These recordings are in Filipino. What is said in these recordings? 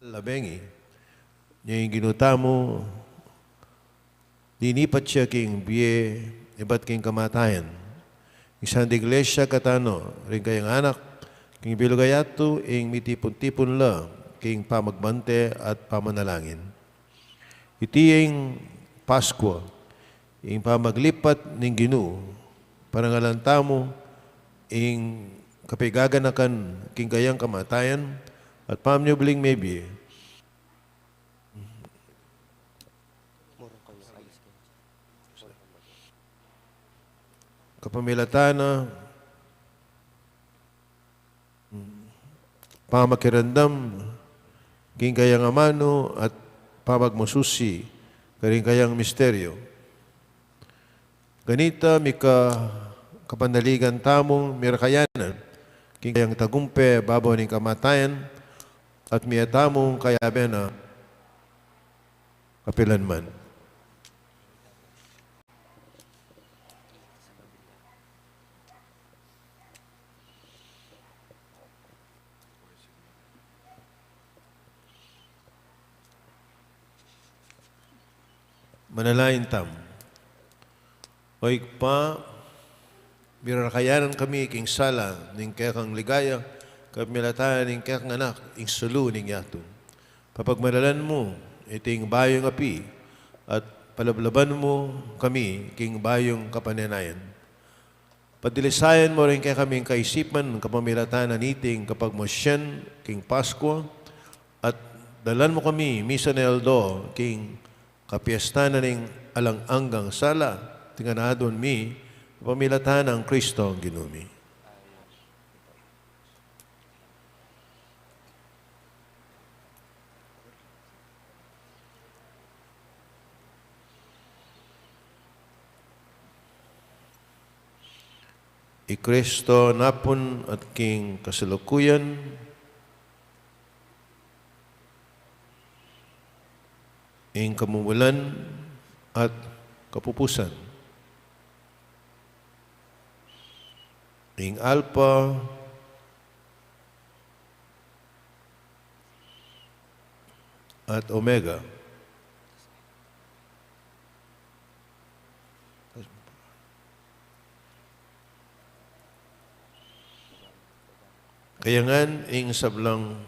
Labengi, niya yung ginutamo, dinipat siya king biye, iba't king kamatayan. Isang di iglesia katano, rin kayang anak, king bilugayato, ing mitipon-tipon la, king pamagbante at pamanalangin. Iti yung Pasko, ing pamaglipat ning Ginoo, parangalantamo, ing kapigaganakan king kayang kamatayan, at pamnyubling maybe, kapamilatana, pamakirandam, king kayang amano at pamagmasusi, karing kayang misteryo. Ganita mika kapanaligan tamong mirakayanan, king kayang tagumpe, babaw ning kamatayan, at miyatamong kayabe na kapilanman. Manalain tam. Oik pa, mirakayanan kami king sala, ning kayang ligaya, kapilatayan ning kayang anak, ing sulu ning yato. Papagmanalan mo, iting bayong api, at palablaban mo kami, king bayong kapananayan. Padilisayan mo rin kaya kaming kaisipan, kapamilatanan iting kapag mosyan, king Pasko, at dalan mo kami, misa ni Aldo, king kapiesta na ning alang-anggang sala, tinganadon mi, pamilatan ng Kristo ang ginumi. I Kristo napon at king kasalukuyan, ing kamumulan at kapupusan. Ing Alpha at Omega. Kayangan ing sablang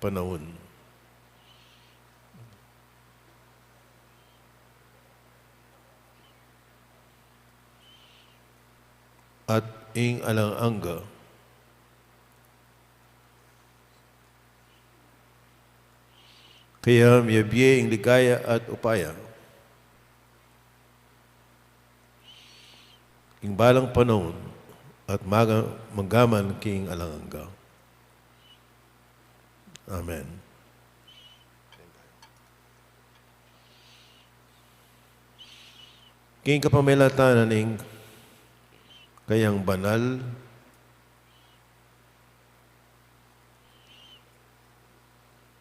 panahon. At ing alang-angga. Kaya miyabiye ing ligaya at upaya. Ing balang panahon at magaman king alang-angga. Amen. King kapamilatanan ing kayang banal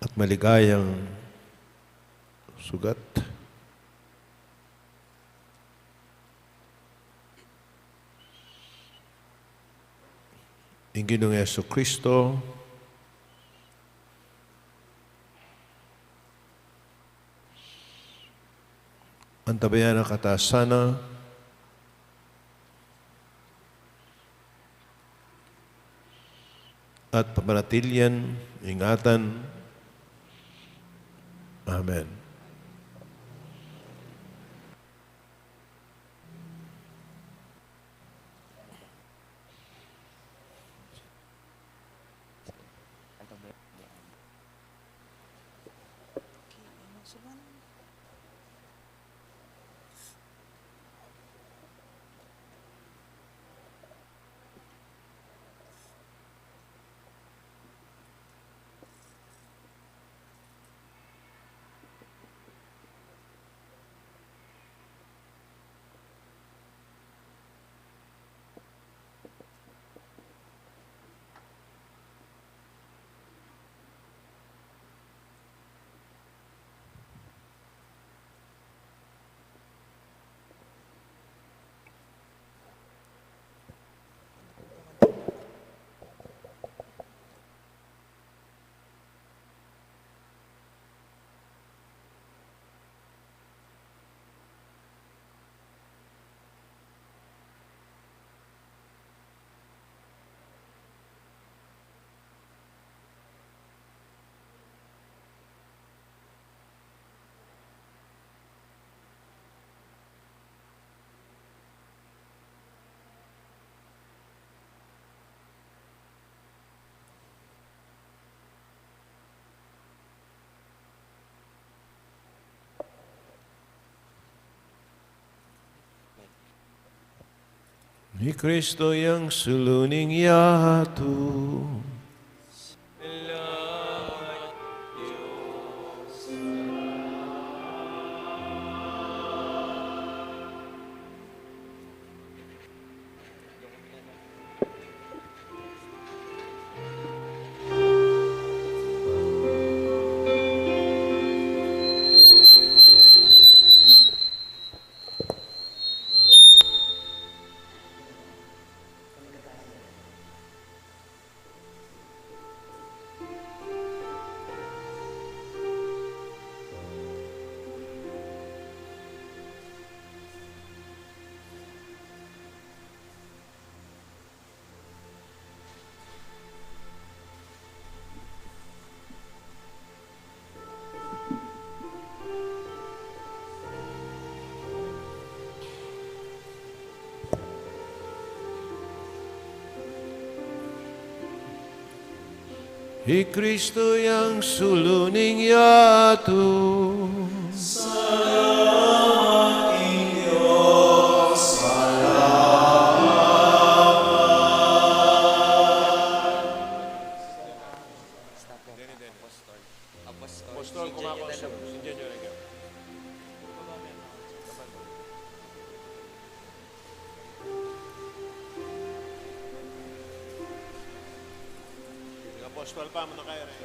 at maligayang sugat. Ing Ginoong Jesucristo, ang tabayan ng katasana, at pamanatilyan, ingatan. Amen. Ni Kristo yang suluning yato. Ni Kristo yang suluning yato. Salamat Diyos, Apostol, kumakos. Sindihan nyo rin. Apostol pa mo na kayo rin.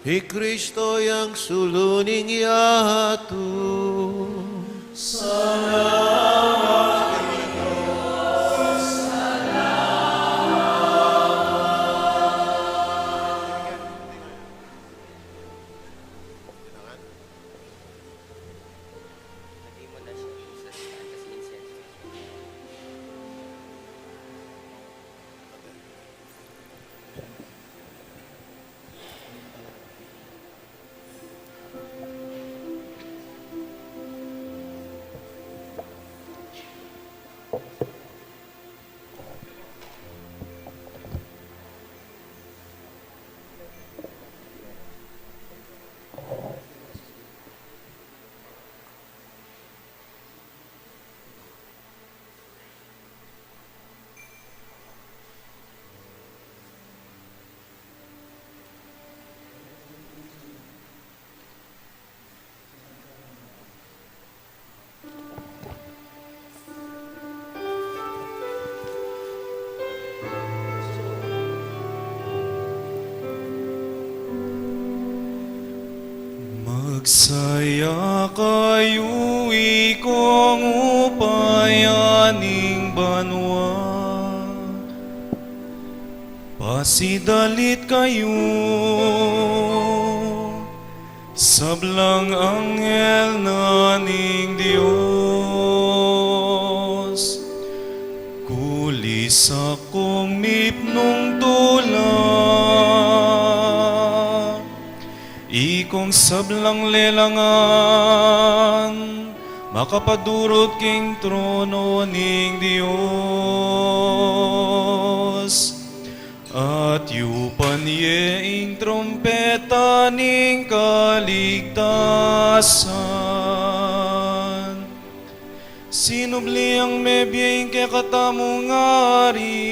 Ni Kristo yang suluning yato. salamat Magsaya kayo ikong upayaning banwa, pasidalit kayo, sablang anghel naning Diyos, kulis akong mipnong tula, ikong sablang lelangan, makapadurot king trono ning Dios. At yupan yeing trompeta ning kaligtasan. Sinubli ang mebiyeng kekatamong ari,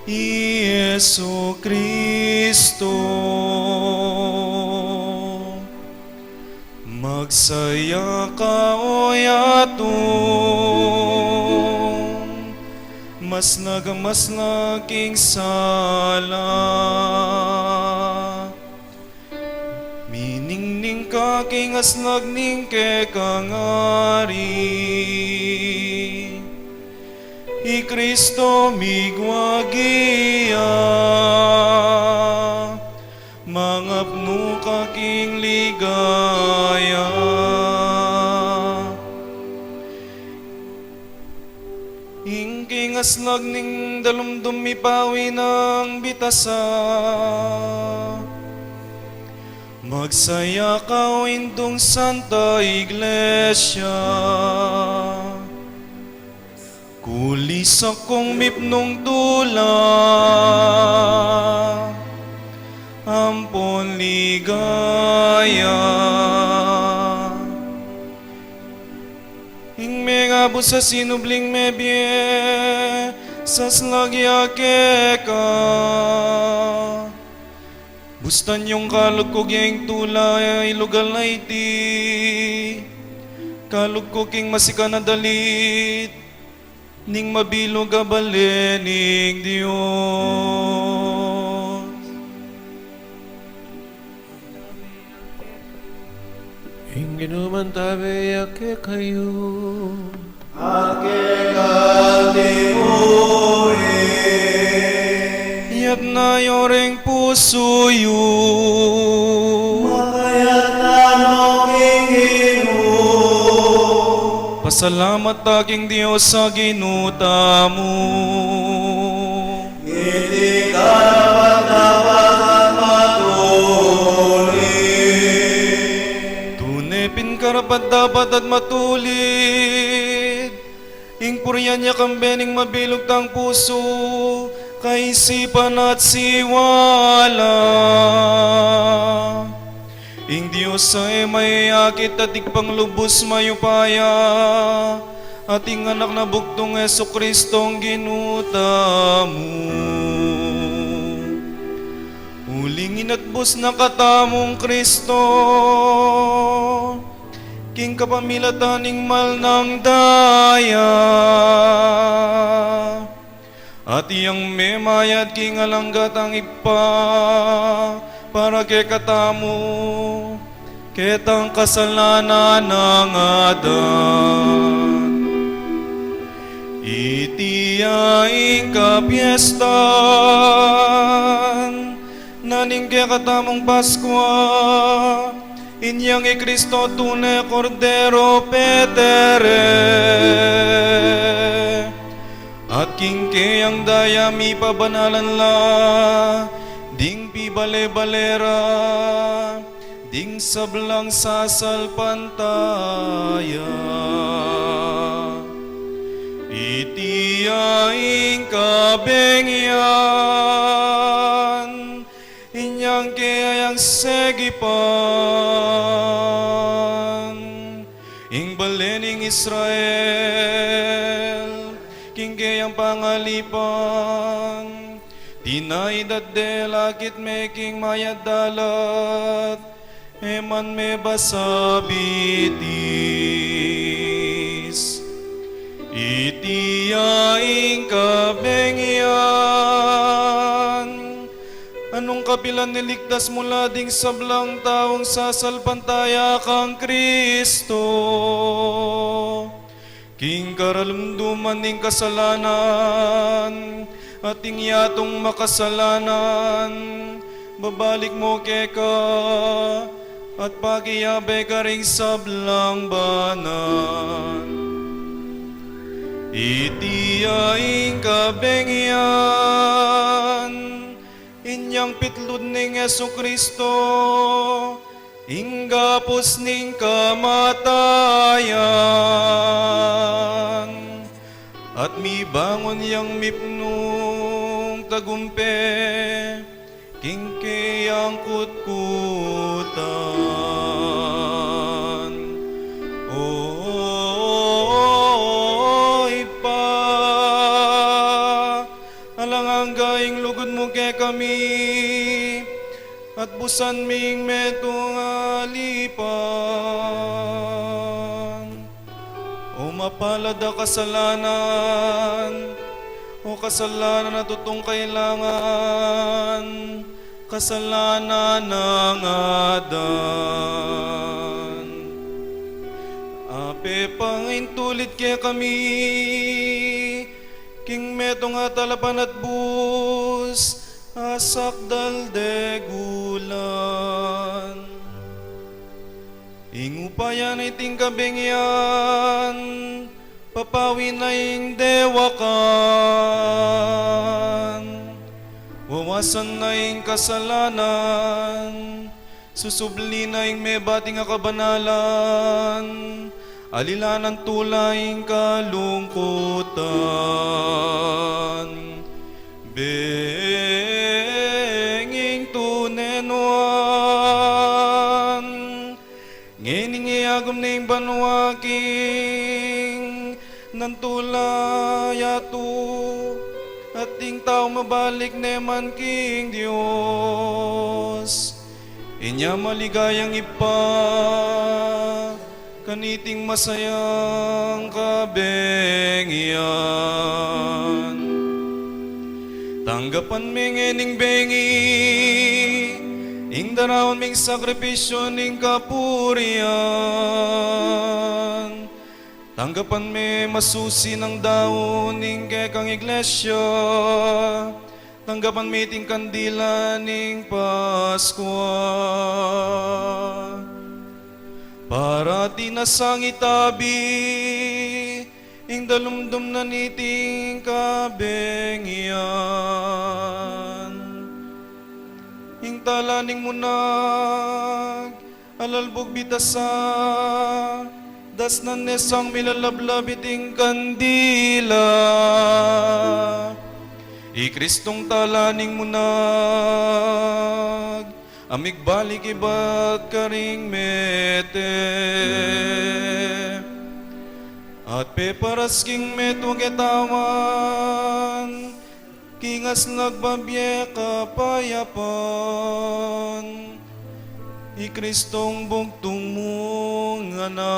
Yesu Kristo. Magsaya ka o yatong, mas laking sala. Miningning ka king asnag ning kekangari, I Kristo migwagia, ligaya. Ingking aslag ning dalumdum mipawi ng bitasa. Magsaya ka indong Santa Iglesia. Kulis akong mipnong tula, ampon ligaya. Ing mga busa sinubling mebye, saslagya ka. Bustan yung kalugkog yung tula, ilugal na iti. Kalugkog king masika na dalit, ning mabilog abalening Diyos. Inginuman tabi ake kayo. Yat na yoreng puso yu, pasalamat aking Diyos sa ginuta mo. Ngiti ka dapat at matuli. Tunepin karapat dapat at matulid. Ing puryan niya kambening mabilog tang puso, kaisipan at siwala. Ing Diyos ay may akit at ikpang lubos mayupaya, at ing anak na buktong Yesu Kristong ginuta mo. Ulingin at bus na katamong Kristo, king kapamilataning mal ng daya. At iyang memayad king alanggat ang ipa, para kay katamo, ketang kasalanan ng Adan. Itiyaing kapiestan, naning kay katamong Paskwa, inyang Kristo tunay Cordero Petere. At king kayang dayami pabanalan la, ding pibale-balera, ding sablang sasal pantaya. Itiyaing kabengyan, inyang kayang segipan, ing balening Israel, king kayang pangalipan, tinaidad de lakit meking mayadalat, eman me basabitis. Itiyaing kabengyan, anong kapilan niligtas mula ding sablang taong sasalpantaya kang Kristo. King karalumduman ning kasalanan, at ing yatong makasalanan, babalik mo keka, at pagiyabe ka ring sablang banan. Itiyaing kabengyan, inyang pitlod ning Yesu Kristo, inggapos ning kamatayan, at mibangon yang mipnong tagumpe, king kayang kutkutan. Alangang lugod mo kay kami, at busan ming metong alipan. O mapalada kasalanan, o kasalanan na tutong kailangan, kasalanan ng Adan. Ape pangintulit kay kami, king metong atalapan at bus, 'Asakdal degulan Ingupayan iting kabengyan, papawin na ing dewakan. Wawasan na ing kasalanan, susubli na ing may bating kabanalan, alilanan tulaing kalungkutan. Benging tunenuan, ngening iagom na ing banwaking, nantulayatu, at ting tao mabalik neman king Diyos. Inya maligayang ipa, kaniting masayang kabengyan. Tanggapan mengening bengi, ing daraon ming sakripisyo ning kapurian. Tanggapan me masusi ng daon ning kekang iglesia. Tanggapan me ting kandila ning Paskwa. Para tinasang itabi, ing dalumdum na niting kabengyan. Ing talaning munag, alalbog bitasa, das na nesang milalablab iting kandila. I Kristong talaning munag, amig balik iba't karing mete. At peparas king metong etawan, kingas nagbabye kapayapan. I Kristong bugtong mong anak,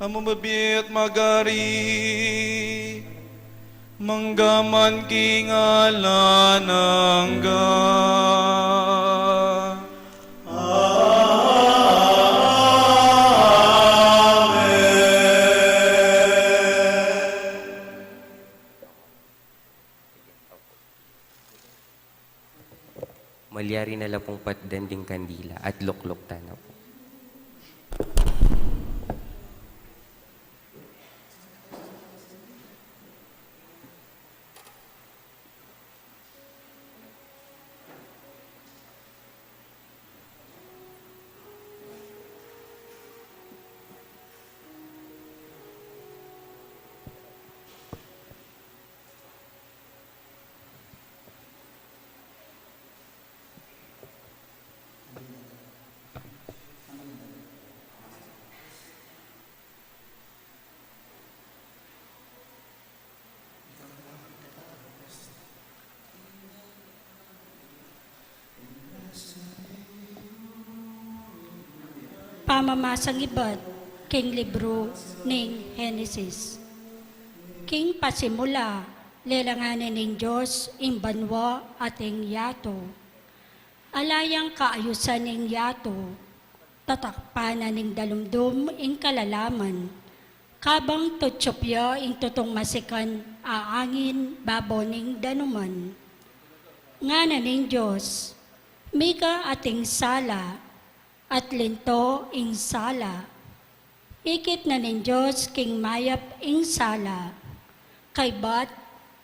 among babi at magari, manggaman kingalanangga. Malyari na lapong patdanding kandila at luklok tanaw po. Pamamasang iba't king libro ning Genesis. King pasimula, lelanganin ning Diyos ing banwa at ing yato. Alayang kaayusan ing yato, tatakpanan ning dalumdum ing kalalaman. Kabang tutsopya ing tutong masikan, aangin babo ning danuman. Ngana ning Diyos, mika ating sala, at linto ing sala. Ikit na nin Diyos king mayap ing sala. Kay bat,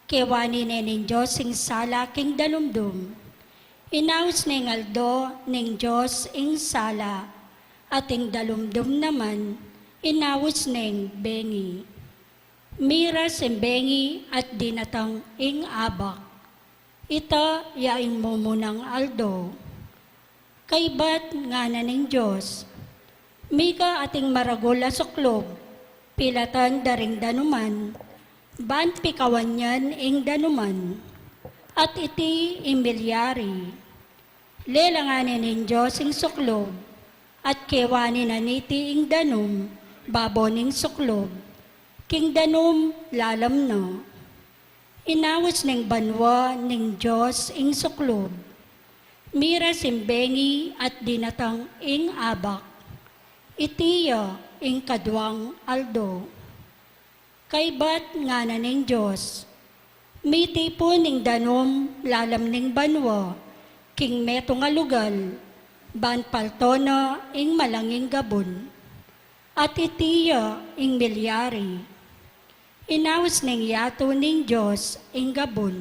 kewani nin Diyos ing sala king dalumdum. Inaus ning aldo ning Diyos ing sala. At ing dalumdum naman, inaus ning bengi. Miras ing bengi at dinatang ing abak. Ita yaing mumunang aldo. Kay bat nga na ning Diyos, mika ating maragula suklob, pilatan daring danuman, ban pikawan yan ing danuman, at iti imilyari. Lelanganin ning Diyos ing suklob, at kewanin na niti ing danum, babo ning suklob, king danum lalam no. Inawas ning banwa ning Diyos ing suklob, mira simbengi at dinatang ing abak, itiya ing kadwang aldo. Kay bat nga na ning Diyos, miti po ning danom lalam ning banwa, king meto nga lugal, ban paltono ing malanging gabon, at itiyo ing milyari. Inawas ning yato ning Diyos ing gabon,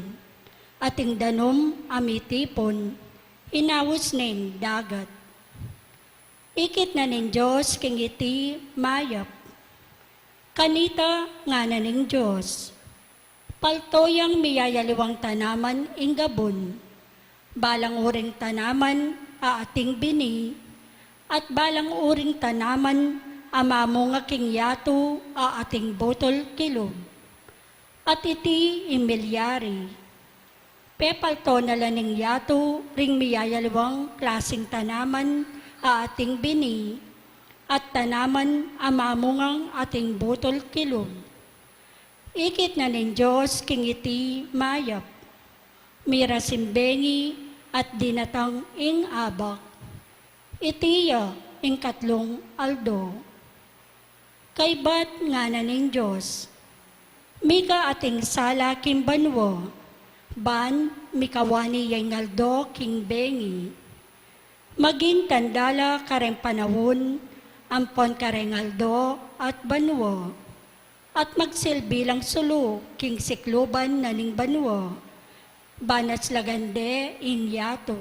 at ing danom amitipon, inawas ning dagat. Ikit na ning Diyos king iti mayap, kanita nga na ning Diyos. Paltoyang miyayaliwang tanaman ing gabon, balang uring tanaman ating bini, at balang uring tanaman amamo nga king yato ating botol kilom. At iti imilyari. Pepalto na laning yato ring miyayaliwang klasing tanaman ating bini, at tanaman amamungang ating botol kilom. Ikit na ning Diyos king iti mayap, mira simbengi at dinatang ing abak, itiya ing katlong aldo. Kaybat nga na ning Diyos, mika ating sala king banwo, ban mikawani yung aldo king bengi. Maging tandala kareng panahon, ampon kareng aldo at banwo, at magsilbilang sulu king sikluban na ning banwo, banats lagande ing yato.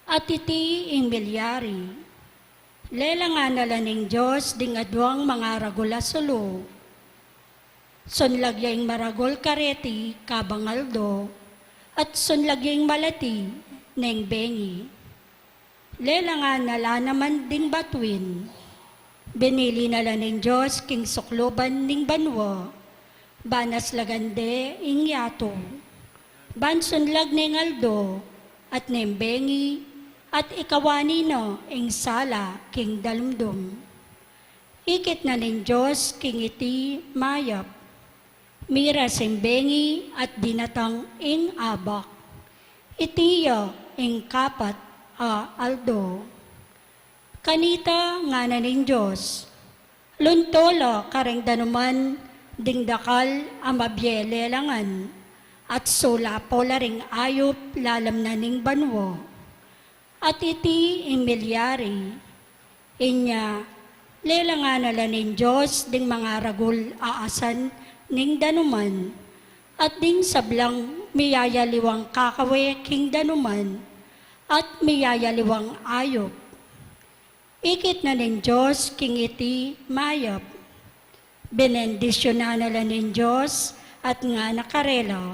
At iti ing milyari, lelangan nala ning Diyos ding adwang mga ragula sulu, sunlagyang maragol kareti kabangaldo, at sunlagyang malati neng bengi. Lelangan nala naman ding batuin, binili nala ning Diyos king sukloban ning banwa, banas lagande ing yato, bansunlag ning aldo, at nembengi, at ikawani no ing sala king dalumdum. Ikit na ning Diyos king iti mayap, mira simbengi at dinatang ing abak, itiya ing kapat aldo. Kanita nga na ning Diyos, luntolo kareng danuman ding dakal amabyele langan, at sulapo laring ayop lalam na ning banwo, at iti imilyari. Inya, lelangan nala ning Diyos ding mga ragul aasan ning danuman, at ding sablang miyayaliwang kakawe king danuman, at miyayaliwang ayop. Ikit na ning Diyos king iti mayap, benendisyon na nala ning Diyos at nga nakarela.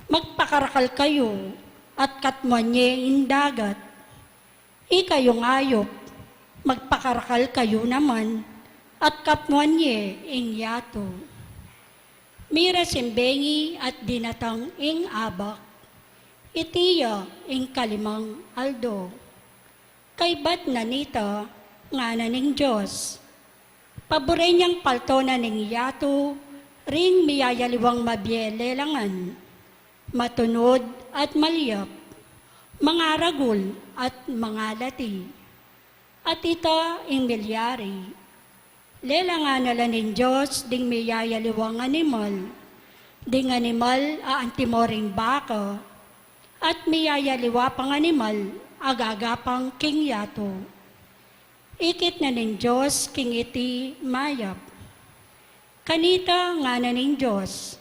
Magpakarakal kayo at katmonye in dagat. Ikayong ayop, magpakarakal kayo naman at katmonye ing yato. Mira simbengi at dinatang ing abak, itiya ing kalimang aldo. Kaybat na nita nga na ning Diyos, paboray niyang palto na ning yato, ring miyayaliwang mabyelelangan, matunod at maliyap, mga ragul at mga lati. At ita ing milyari, lelangan nala ning Diyos ding miyayaliwang animal, ding animal aantimoring baka, at miyayaliwa pang animal agagapang king yato. Ikit na ning Diyos king iti mayap, kanita nga na ning Diyos,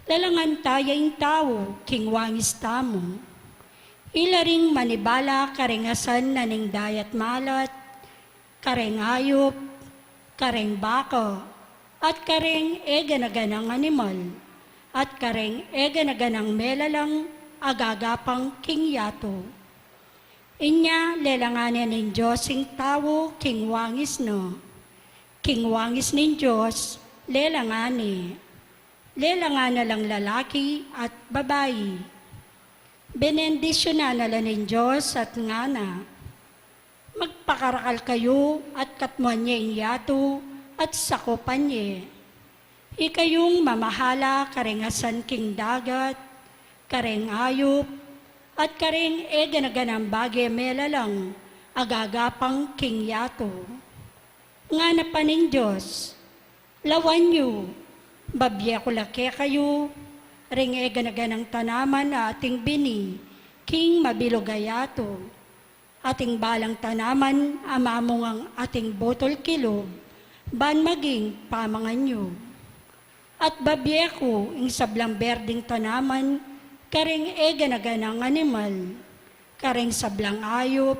lalangan tayang tao king wangis tamo, ilaring manibala karengasan na ning dayat malat, kareng ayop, kareng baka, at kareng eganaganang animal, at kareng eganaganang melalang agagapang king yato. Inya lelanganan ning Diyos ing tao king wangis no, king wangis ning Diyos lelangani, lelangan na lang lalaki at babayi. Benendisyon na nala ning Diyos at ngana, magpakarakal kayo at katmuan niya ing yato at sakopan niya. Ikayong mamahala karengasan king dagat, kareng ayop, at kareng eganaganang bagay melalang, agagapang king yato. Nga na pa ning Diyos, lawan nyo, babye ko laki kayo, ring eganaganang tanaman na ating bini, king mabilogayato. ating balang tanaman, amamong ang ating botol kilog, ban maging pamanganyo. At babyeko, ing sablang berding tanaman, karing eganaganang animal, karing sablang ayop,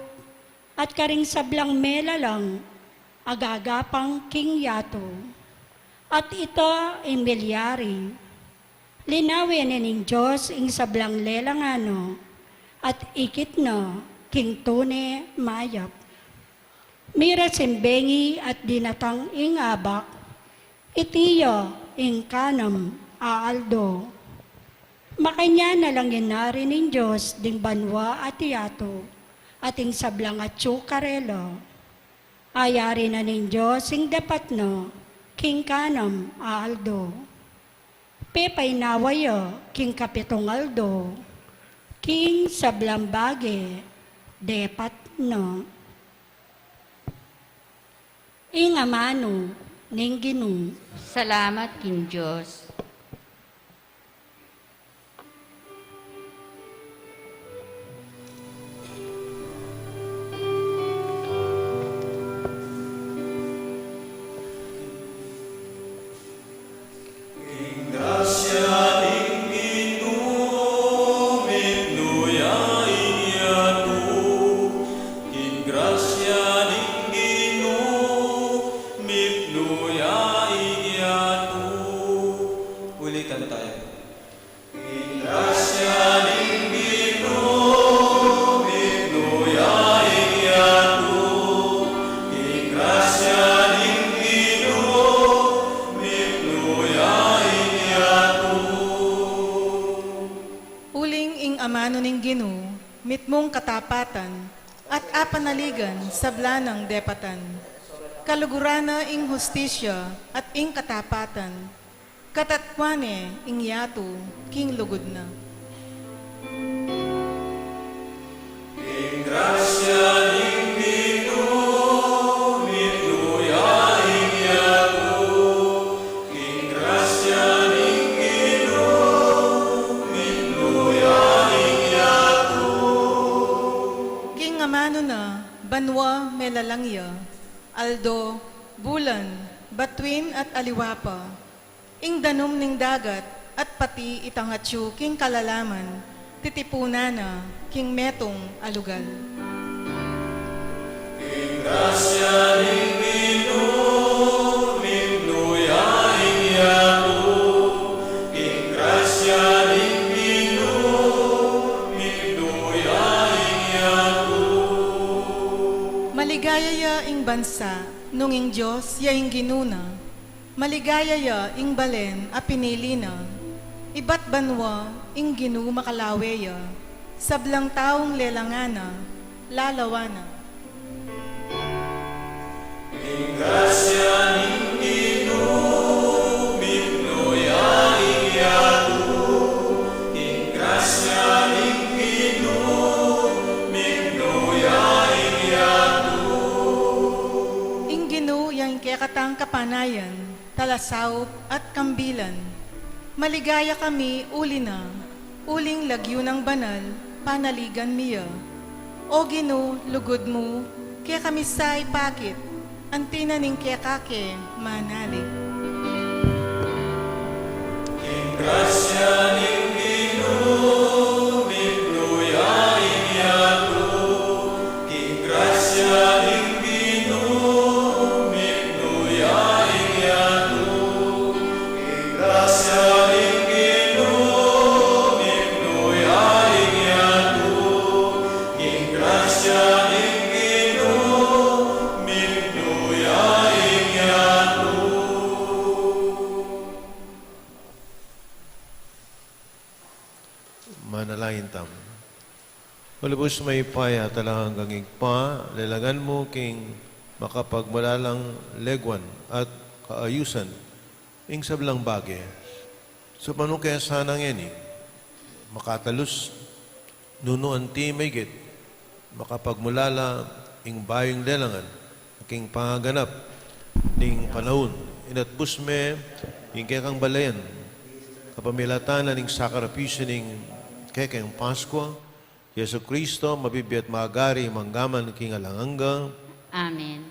at karing sablang melalang, agagapang king yato. At ito ay milyari. Linawin ning Diyos ing sablang lelangano, at ikit na king tune mayap. Mira simbengi at dinatang ing abak, itiyo ing kanam aaldo. Makanya na lang yanari ning Diyos ding banwa at yato, at ing sablang at karelo. Ayari na ning Diyos ing dapat no, king kanam aaldo. Pepay nawayo, king kapitong aldo, king sablang bage, depat no. Ing amano, ning Ginoo. Salamat kin Diyos. Ulitan tayo. Uling ing amano ning Ginoo, mitmong katapatan, at apanaligan sa blanang depatan. Kalugurana ing hustisya at ing katapatan, katatwane ing yato, king lugod na. King amano na, banwa melalangya, aldo, bulan, batuin at aliwapa, ing danom ning dagat at pati itangatsu king kalalaman, titipunana king metong alugal. Maligaya ya ing bansa, nung ing Diyos ya ing ginuna. Maligaya ya ing balen a pinili na. Iba't banwa ing Ginoo makalawe ya. Sablang taong lelangana, lalawana. Ing Ginoo yang kayakatang kapanayan, talasawp at kambilan. Maligaya kami uli na, uling lagyo ng banal, panaligan miya. O Ginoo, lugod mo, kaya kami sa ipakit, antina ning kaya kake manali. Manalangin tam. Malubos may paya talang hanggang igpa, lalagan mo king makapagmalalang legwan at kaayusan, ing sablang bagay. So paano kaya sana ngeni, makatalus, nunuan ti maygit, makapagmulala ing bayong lelangan, king pangaganap, ning panahon, inatbus me, ing kekang balayan, kapamilatanan ning sakarapisyo ning kekang Pasko, Yesu Kristo, mabibiat magari, manggaman, kingalanganga. Amen.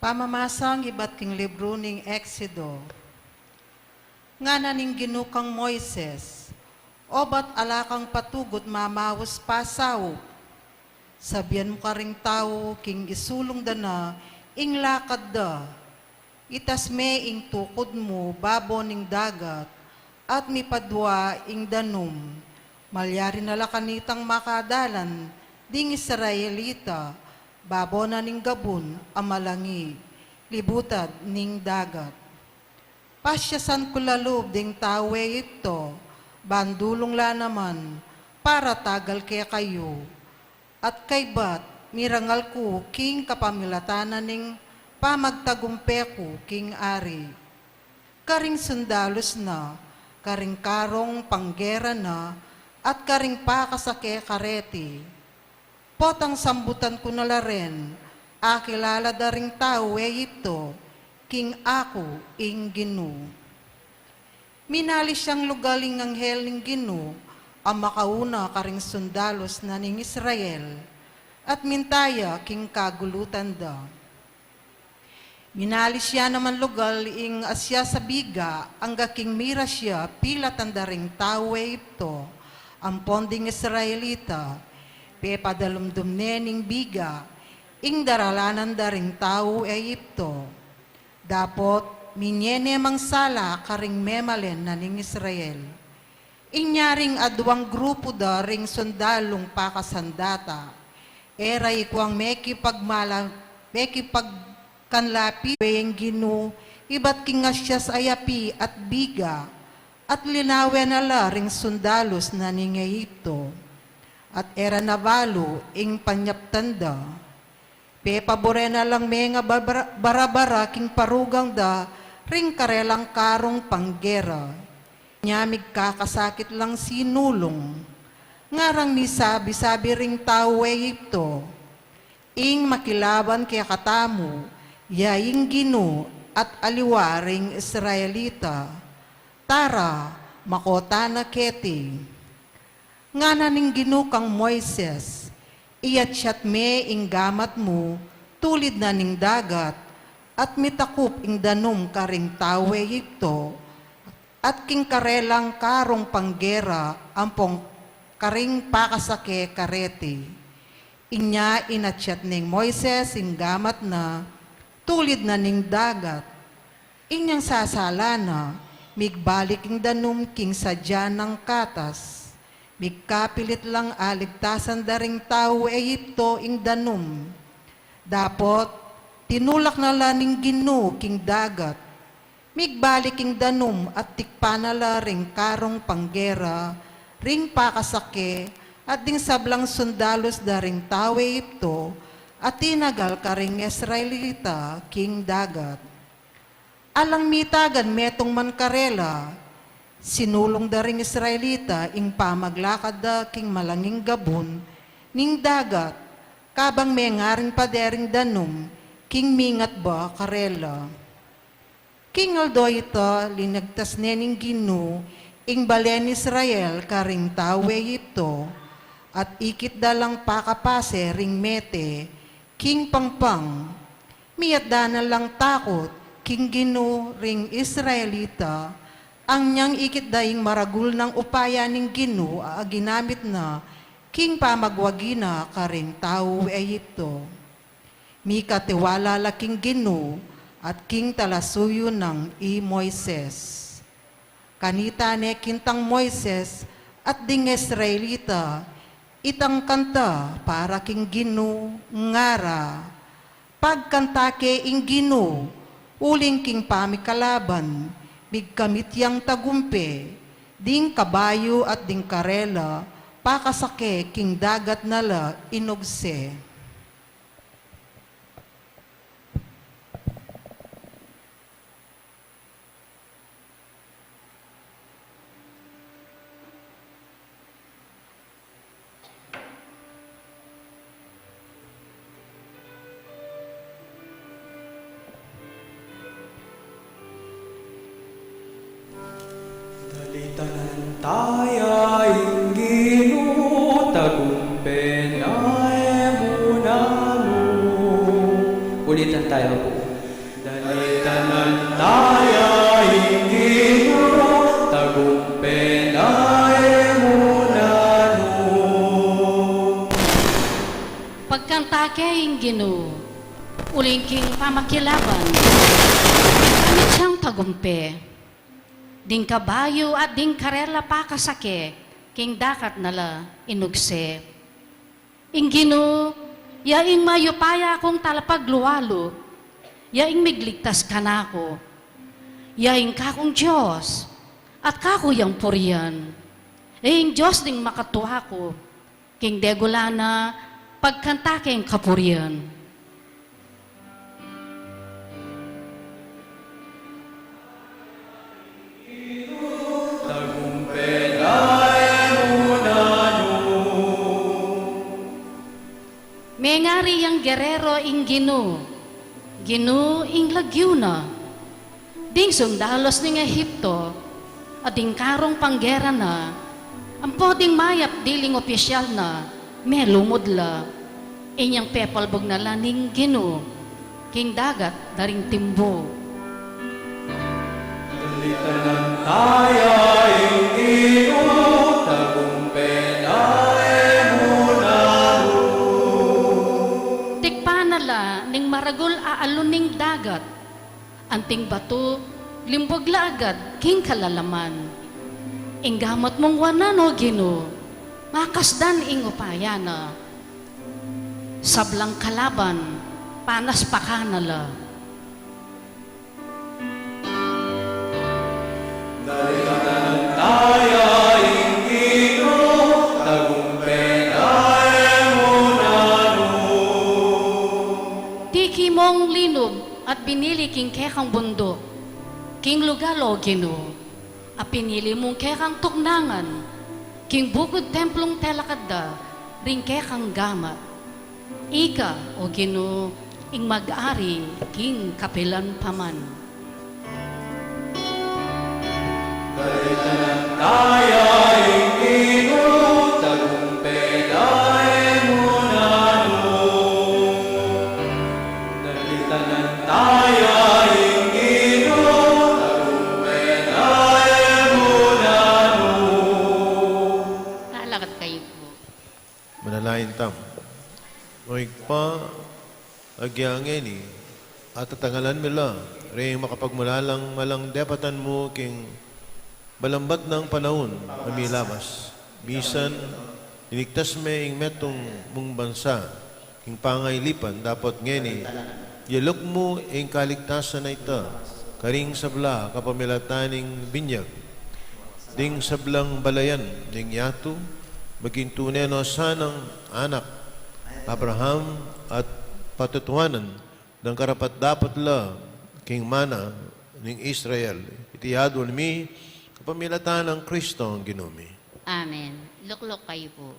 Pamamasang iba't king libro ning Exodo. Nga na ning ginukang Moises, o ba't alakang patugot mamawos pasaw? Sabihan mo ka ring tao, king isulong da na, ing lakad da. Itas me ing tukod mo, babo ning dagat, at mi padwa ing danum. Malyari na lakanitang makadalan, ding Israelita, babo na ning gabon, amalangi, libutad ning dagat. Pasyasan ko lalob ding tawe ito, bandulong la naman, para tagal kaya kayo. At kay bat, mirangal ko, king kapamilatanan ning pamagtagumpe ko, king ari. Karing sundalos na, karing karong panggera na, at karing pakasake kareti. Potang sambutan ko na la rin, akilala da ring tao ito, king ako ing Ginu. Minali siyang lugaling anghel ning Ginu, ang makauna karing sundalos na ning Israel, at mintaya king kagulutan da. Minali siya naman lugal ing asya sa biga, ang king mira siya pila tandaring tao ito, ang ponding Israelita, pepadalumdum nening biga, ing daralanan daring tao Egypto. Dapot, minyene mangsala karing memalen na ning Israel. Inyaring adwang grupo da ring sundalong pakasandata. Eray kuang meki pagkanlapi weng Ginu, iba't kingasya sa ayapi at biga, at linawen nala ring sundalos na ning Egypto. At era navalo ing panyaptanda. Pepabore na lang mga barabara king parugang da, ring karelang karong panggera. Nyamig kakasakit lang sinulong. Ngarang misabi-sabi ring tao Egypto. Ing makilaban kaya katamu, yaing Ginu at aliwaring Israelita. Tara, makota na keti. Nga na ning Ginu kang Moises, iyat me ing gamat mo, tulid na ning dagat, at mitakup ing danum karing tawe Egypto, at king karelang karong panggera, ampong karing pakasake kareti. Inya inatyat ning Moises ing gamat na, tulid na ning dagat. Inyang sasala na, migbalik ing danum king sadya ng katas. Migkapilit lang aligtasan daring tao Egypto ing danum. Dapot, tinulak na laning Ginu king dagat. Migbalik ing danum at tikpanala ring karong panggera, ring pakasake, at ding sablang sundalos daring tao Egypto, at tinagal karing Israelita king dagat. Alang mitagan metong mankarela, sinulong da ring Israelita ing pamaglakad da king malanging gabon, ning dagat, kabang may ngaring padering danum, king mingat ba karela. King aldo ito, linagtas nening Ginu, ing balen Israel karing tawe ito, at ikit dalang pakapase ring mete, king pangpang, miyat danan lang takot, king Ginu ring Israelita, ang niyang ikit daing maragul ng upaya ning Ginu ginamit na king pamagwagina karing tao Egypto. Mika tiwala laking Ginu at king talasuyo ng Moises. Kanita ne kintang Moises at ding Israelita, itang kanta para king Ginu ngara. Pagkantake ing Ginu, uling king pamikalaban, bigkamit yang tagumpe, ding kabayo at ding karela, pakasake king dagat nala inugse. Tanan taya inginu tagumpay munanu. Ulitan tayo po. Tanan taya inginu tagumpay munanu. Pagkanta kayong Ginoo, uling king pamakilaban, kami siyang tagumpe. Ding kabayo at ding karela pa kasake, king dakat nala inugse. Ing Ginoo, yaing mayupaya akong talapagluwalo, yaing migligtas ka na ako, yaing kakong Diyos, at kakuyang puriyan. Yaing Diyos ding makatuwa ko, king degulana, pagkanta keng kapuriyan. Mengari yang gerero ing Ginoo, Ginoo ing Lagyuna, ding sundalos ning Ehipto, at ding karong panggera na, ang poding mayap diling opisyal na, may lumudla, inyang pepalbog na laning Ginoo, king dagat daring timbo. Tanan taya inginu tagumpay munanu. Tikpanala ning maragol aaluning dagat, anting bato limbog agad king kalalaman. Inggamot mong wanano Ginoo, makasdan ing upayana. Sablang kalaban, panas pakanala. Tanan taya inginu tagumpay munanu. Tiki mong linog at binili king kekang bundok, king lugalo Ginoo, at pinili mong kekang tuknangan, king bukod templong telakadda, ring kekang gamat. Ika, o Ginoo, ing mag-ari, king kapilan paman. Tanan taya inginu tagumpay munanu. Tanan taya inginu tagumpay munanu. Nalakat kayo po. Manalain tam. Oig pa, agyangin ni, at tatangalan mila, rin makapagmulalang malang depatan mo king balambat ng panahon, mamilabas. Bisan, iligtas me ing metong mong bansa, king pangailipan, dapat ngeni, yalok mo ing kaligtasan na ita, karing sabla kapamilataning binyag, ding sablang balayan, ding yato, maging tunay no sanang anak, Abraham at patutuanan ng karapat dapat la king mana ng Israel. Itiyadol mi kapamilatan ng Kristo ang Ginoo. Amen. Luklok kayo po.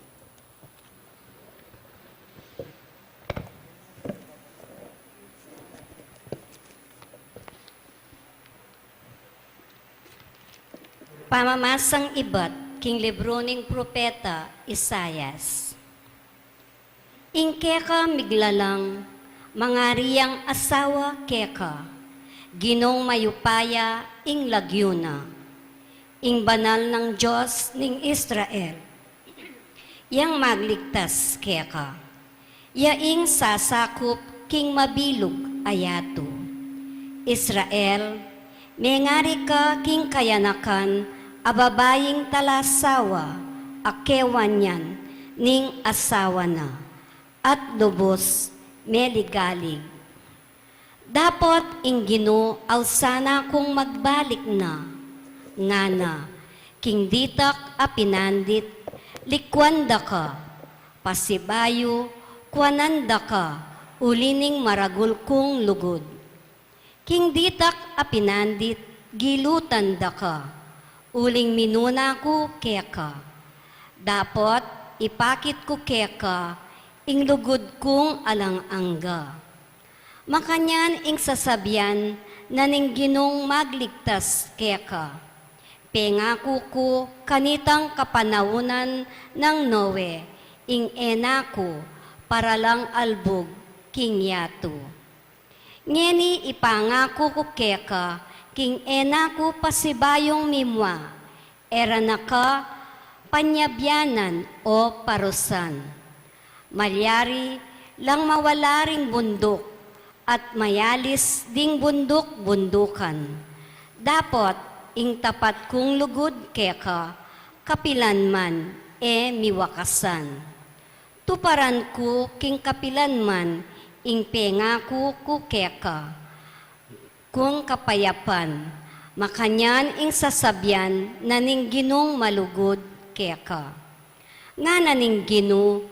Pamamasang ibat, king libro ning propeta Isayas. Ing keka miglalang, mangariyang asawa keka, ginong mayupaya ing Lagyuna, ing banal ng Diyos ning Israel, yang magligtas keka, yaing sasakop king mabilog ayato. Israel, mengari ka king kayanakan, ababaying talasawa, akewan yan, ning asawa na. At lubos meligalig. Dapat ing Ginoo aw sana kung magbalik na, ngana, king ditak a pinandit, likwanda ka, pasibayo, kwananda ka, ulining maragul kong lugod. King ditak a pinandit, gilutan da ka, uling minuna ko keka. Dapat ipakit ko keka, ing lugod kong alang-angga. Makanyan ing sasabyan na ning Ginong magligtas keka. Ipengako ko kanitang kapanaunan ng Noe, ing enako, para lang albog, king yato. Ngeni ipangako ko keka, king enako pasibayong mimwa, era naka panyabyanan o parusan. Malyari lang mawalaring bundok, at mayalis ding bundok-bundukan. Dapat ing tapat kong lugod keka, kapilan man miwakasan. Tuparan ko king kapilan man, ing pengako ko keka. Kung kapayapan, makanyan ing sasabyan na ning ginong malugod keka. Nga na ning Gino,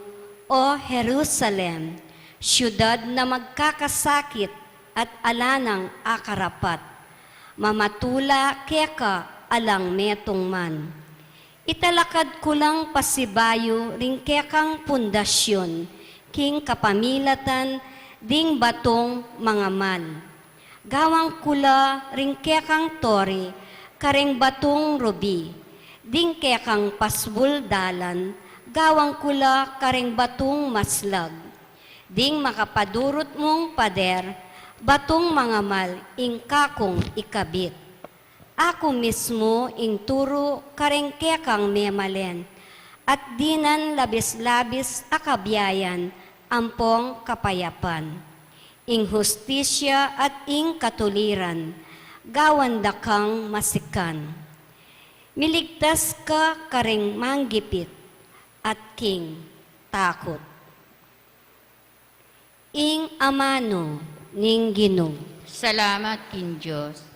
o Jerusalem, siyudad na magkakasakit at alanang akarapat. Mamatula keka alang metong man. Italakad ko lang pasibayo ring kekang pundasyon, king kapamilatan ding batong mga mal. Gawang kula ring kekang tori, kareng batong rubi, ding kekang pasbul dalan, gawang kula kareng batong maslag. Ding makapadurot mong pader, batong mga mal ing kakong ikabit. Ako mismo ing turo kareng kekang memalen, at dinan labis-labis akabiyayan, ampong kapayapan. Ing hustisya at ing katuliran, gawan dakang masikan. Miligtas ka kareng manggipit, at king takot. Ing amano ning Ginoo. Salamat kin Diyos.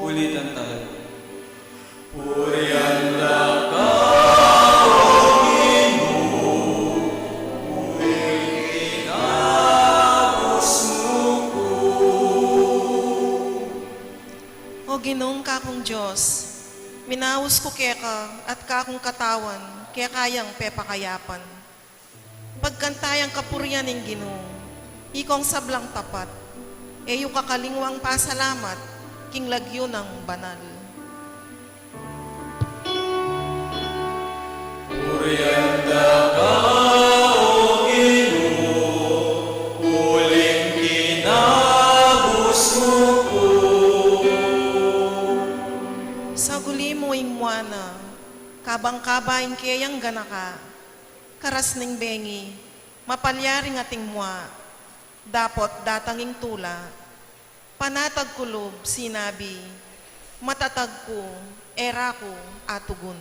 Ulitan tayo. O Ginoong kakong Diyos, minaus ko keka at kakong katawan, kaya kayang pepakayapan. Pagkantayang kapurian ng Ginoo, ikong sablang tapat, eyo kakalingwang pasalamat, king lagyo ng banal. Sa guli mo ing muana, kabang-kabaing kayang ganaka, karas ning bengi, mapalyaring ating mua, dapot datanging tula, panatag kulob sinabi, matatag ko, era ko, atugon.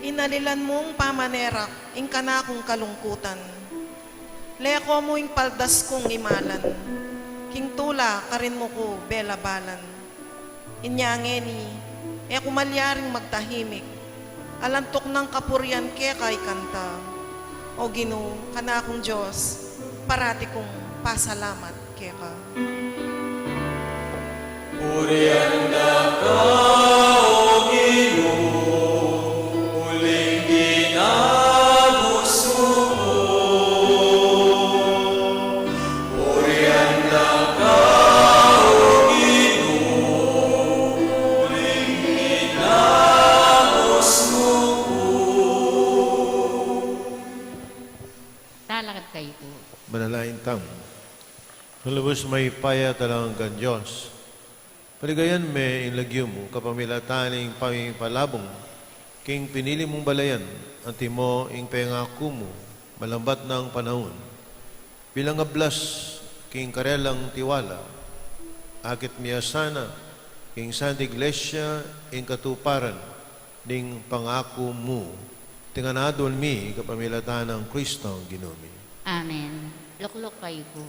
Inalilan mong pamanerak, ing kanakong kalungkutan. Leko mo ing paldas kong imalan, king tula karin mo ko belabalan. Inyangeni, kumalyaring magtahimik, alantok ng kapuryan kay kanta. O Ginoo, kanakong Diyos, parati kong pasalamat keka. Purianda ka, O Ginoo, uling ginabos mo ko. Purianda ka, O Ginoo, uling ginabos mo ko. Talakad kayo po. Manalain tam. Kalubos may paya talang kan Diyos. Paligayan me inlagyo mo, kapamilataning pamipalabong, king pinili mong balayan, anti mo ing pengako mo, malambat ng panahon, bilang ablas king karelang tiwala, akit miyasana king Santa Iglesia ing katuparan ning pangako mo, tinganadon mi kapamilatan ng Kristo ang Ginoo. Amen. Luklok kayo po.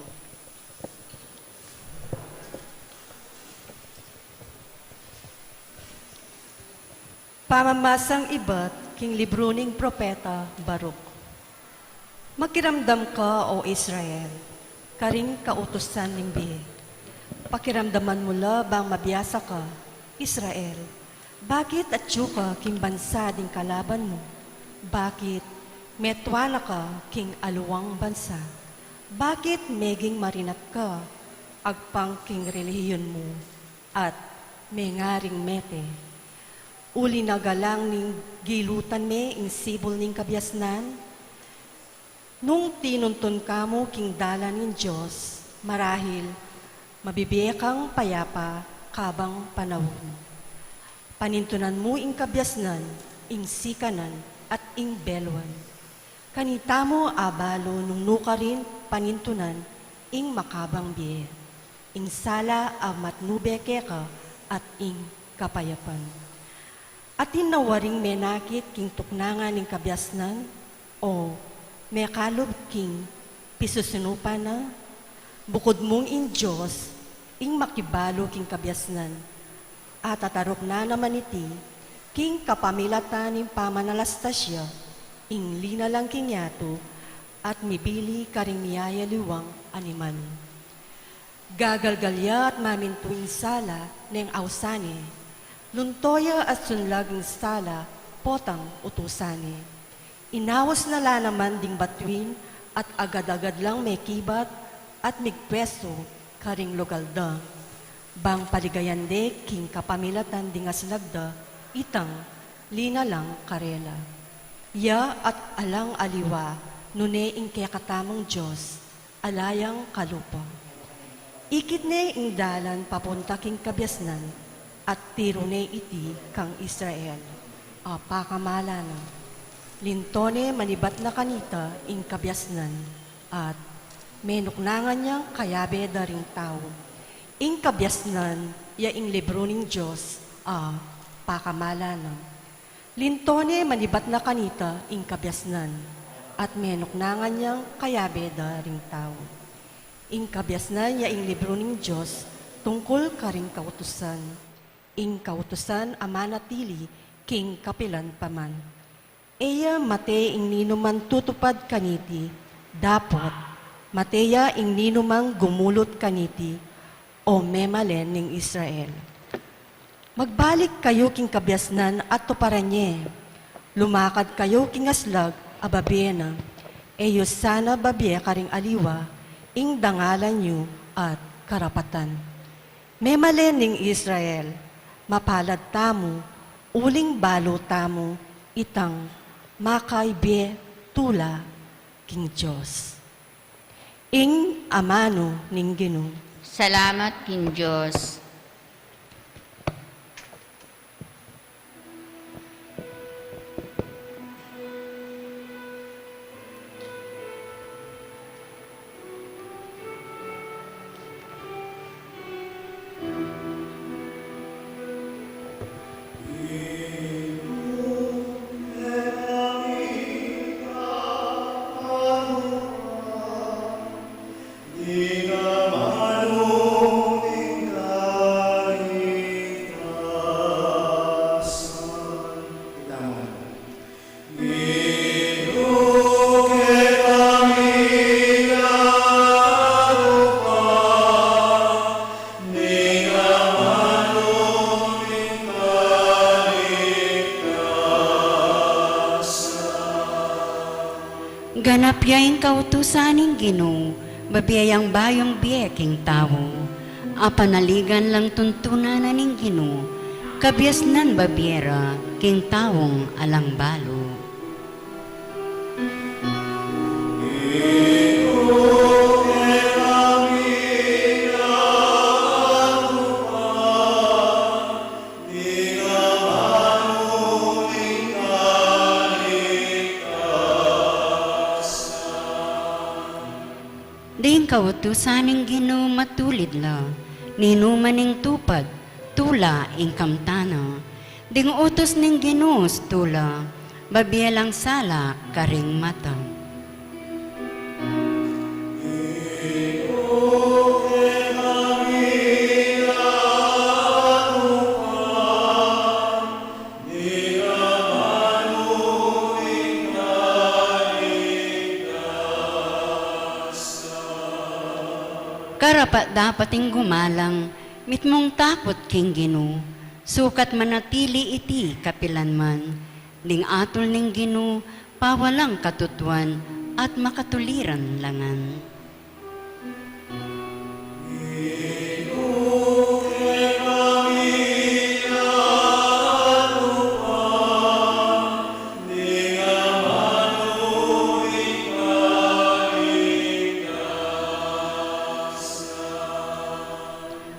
Pamamasang iba't king libro ning propeta Baruk. Magkiramdam ka, O Israel, karing kautusan ning biye. Pakiramdaman mula bang mabiyasa ka, Israel. Bakit atyo ka king bansa ding kalaban mo? Bakit metwala ka king aluwang bansa? Bakit meging marinat ka, agpang king relihiyon mo, at mengaring mete? Uli na galang ning gilutan me ing sibol ning kabyasnan. Nung tinuntun ka mo king dalan ning Diyos, marahil mabibiyekang payapa kabang panahon. Panintunan mo ing kabyasnan, ing sikanan, at ing belwan. Kanita mo abalo nung nuka rin panintunan, ing makabang biye. Ing sala matnubeke ka, at ing kapayapan. Atin nawaring menakit king tuknangan ning kabyasnan, o mekalob king pisusunupan na, bukod mong in Diyos, ing makibalo king kabyasnan, at atarok na naman iti, king kapamilatan ning pamanalastasya, ing linalang king yato, at mibili karing miyaya liwang animan. Gagalgalya at mamintuing sala ng ausane, luntoya at sunlaging sala, potang utusani. Inawas na la naman ding batuin at agad-agad lang may kibat at migpwesto karing logalda. Bang paligayande king kapamilatan ding aslagda, itang lina lang karela. Ya at alang aliwa, nune ing kaya katamang Diyos, alayang kalupa. Ikit ne ing dalan papunta king kabyasnan, at tiro ne iti kang Israel. Pakamala na. Lintone manibat na kanita ing kabyasnan, at menuknangan niyang kayabe daring tao. Ing kabyasnan, ya ing libro ning Diyos, pakamala na. Lintone manibat na kanita ing kabyasnan, at menuknangan niyang kayabe daring tao. Ing kabyasnan, ya ing libro ning Diyos, tungkol karing kautusan. Ing kautusan amanatili king kapilan paman. Eya mate ing ninuman tutupad kaniti, dapat mateya ing ninumang gumulot kaniti, o memalen ning Israel. Magbalik kayo king kabyasnan at tuparanye, lumakad kayo king aslag ababena, eyo sana babye karing aliwa, ing dangalan nyo at karapatan. Memalen ning Israel, mapalad tamo, uling balo tamo, itang makaibe tula king Diyos. Ing amano ning Ginoo. Salamat king Diyos. Ganap yaing kautusaning Ginoo, babiyayang bayong biyeking tao. Apanaligan lang tuntunan na ning Ginoo, kabyasnan babiera, king tawong alang balo. Ding kautusaning Ginoo matulid la, ninumaning tupad, tula ing kamtana. Ding utos ning Ginoo tula, babiyalang sala karing mata. Karapat dapating gumalang, mitmong takot king Ginoo, sukat manatili iti kapilanman, ding atol ning Ginoo, pawalang katutuan at makatuliran langan.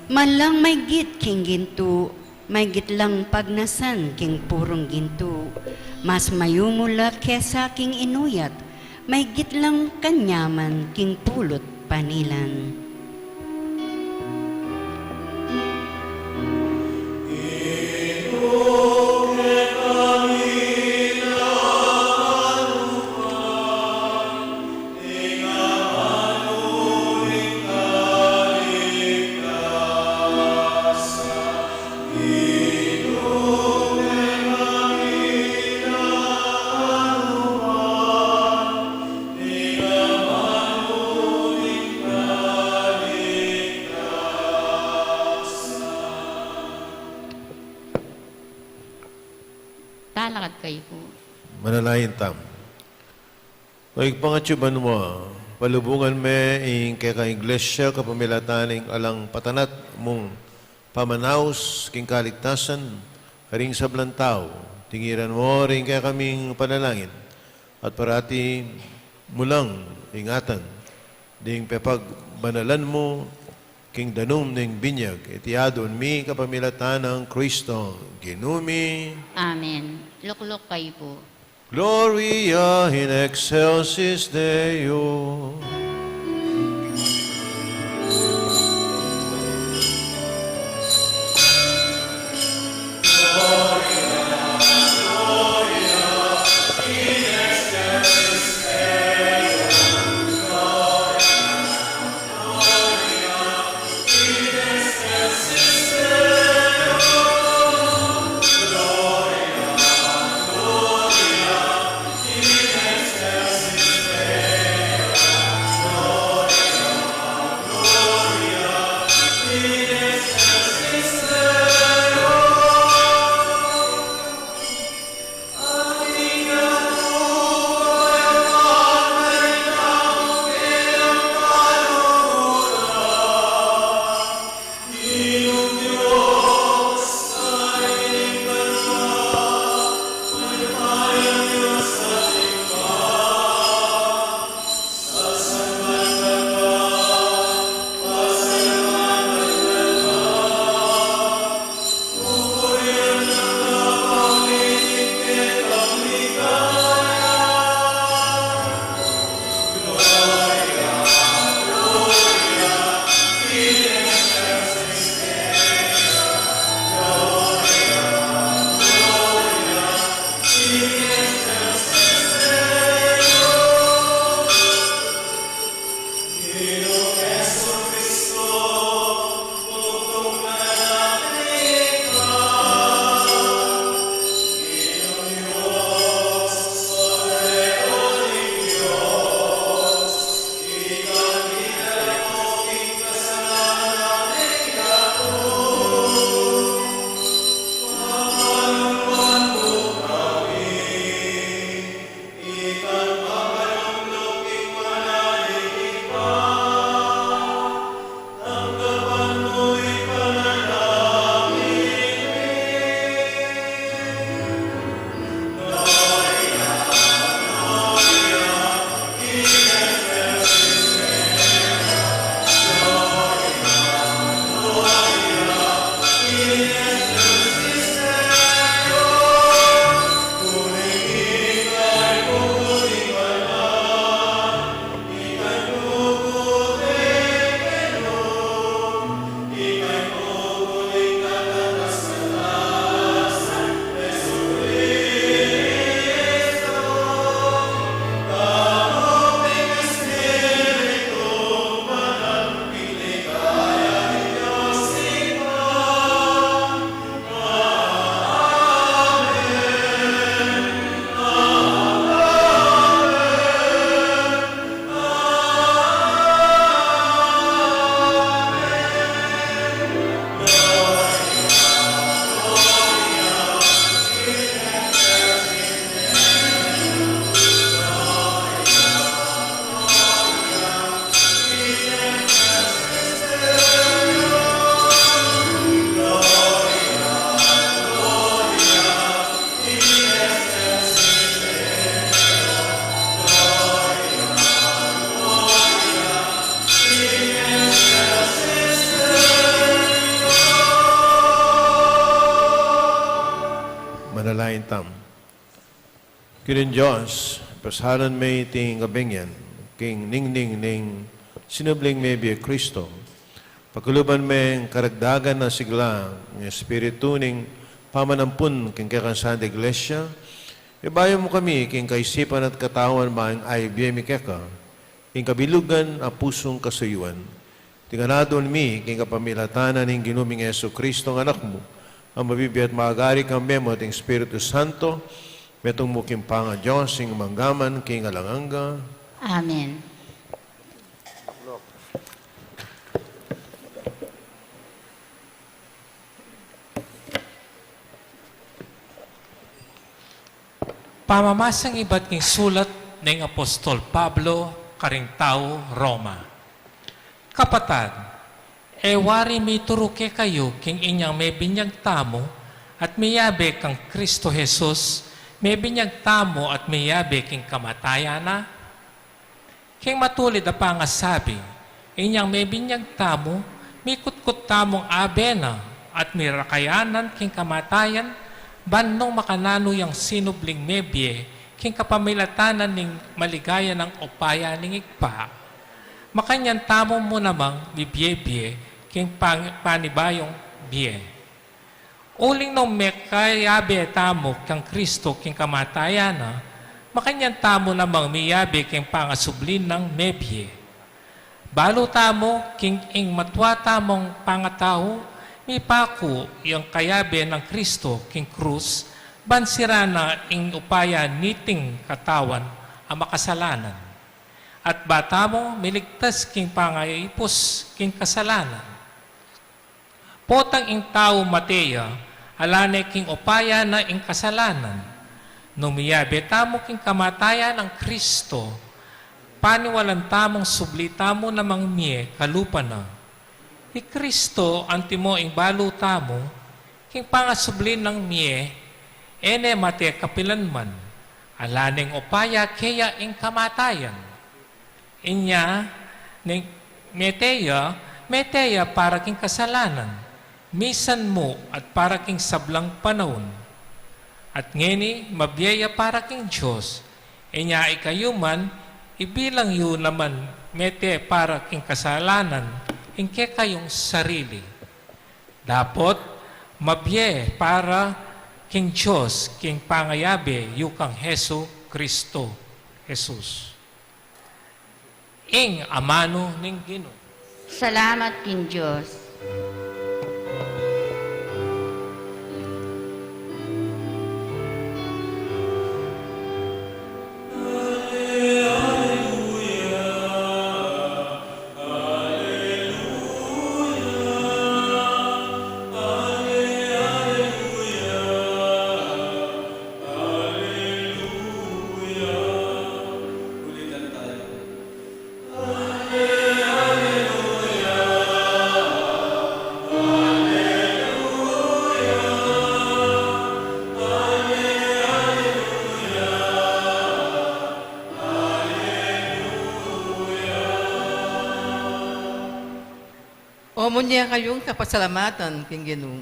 Malang may git king ginto, may gitlang pagnasan king purong ginto. Mas mayumula kesa king inuyat, may gitlang kanyaman king pulot panilan. Talakad kayo po. Manalayin tam. Oig pangatsuban mo, palubungan me ing kaya iglesia kapamilataning alang patanat mong pamanaus king kaligtasan, haring sablantaw, tingiran mo ring kaya kaming panalangin, at parati mulang ingatan, ding pepag banalan mo, king danum ning binyag, itiadon mi kapamilatan ng Kristo, ginumi. Amen. Lukluk kayo po. Gloria in excelsis Deo. itam. Kirin Diyos, pasalan may ting kabingyan, king ningning ning sinubling may biya Kristo. Pagkuluban may karagdagan na sigla, ng Espiritu ning pamanampun king kakansan de Iglesia, ibayo mo kami king kaisipan at katawan maing ay biya mi keka, king kabilugan a pusong kasuyuan. Tinganadon mi king kapamilatanan ning ginuming Yesu Kristo ng anak mo, ang mabibiyat maagari kang memo ting Espiritu Santo, metong muking panga Diyos, ing manggaman, king alanganga. Amen. Pamamasang iba't king sulat ng Apostol Pablo, karing tao, Roma. Kapatad, wari mi turuke kayo king inyang may binyag tamo at miyabe kang Kristo Jesus, may binyag tamo at miyabe king kamatayana. King matulid na pangasabi, inyang may binyag tamo, may kutkut tamong abena at may rakayanan king kamatayan, banong makanano yung sinubling mebye, king kapamilatanan ning maligaya ng opaya ning igpa. Makanyan tamo mo namang bibye-bye, king panibayong biye. Uling nung mekayabe tamo kang Kristo king kamatayana, makanyan tamo namang miyabe king pangasublin ng mebye. Balo tamo king ing matwa tamong pangatao, may pako yung kayabe ng Kristo king krus, bansira na ing upaya niting katawan ang makasalanan. At bata mo, miligtas king pangayipos king kasalanan. Potang ing tao Matea, alane king upaya na ing kasalanan. Numiyabe tamo king kamataya ng Kristo, paniwalan tamong sublita mo namang miye kalupa na. Ni Kristo antimo ing balo tamo, king pangasublin ng miye, ene mate kapilanman, alaning upaya kaya ing kamatayan. Inya, ning meteya para king kasalanan, misan mo at para king sablang panahon. At ngeni, mabiyaya para king Diyos, inya ikayuman, ibilang yun naman mete para king kasalanan, ingke kayong sarili. Dapat mabye para king Diyos, king pangayabe, yukang Hesu Kristo, Jesus. Ing amano ning Ginoo. Salamat king Diyos. Umunya kayong kapasalamatan, king Ginoo.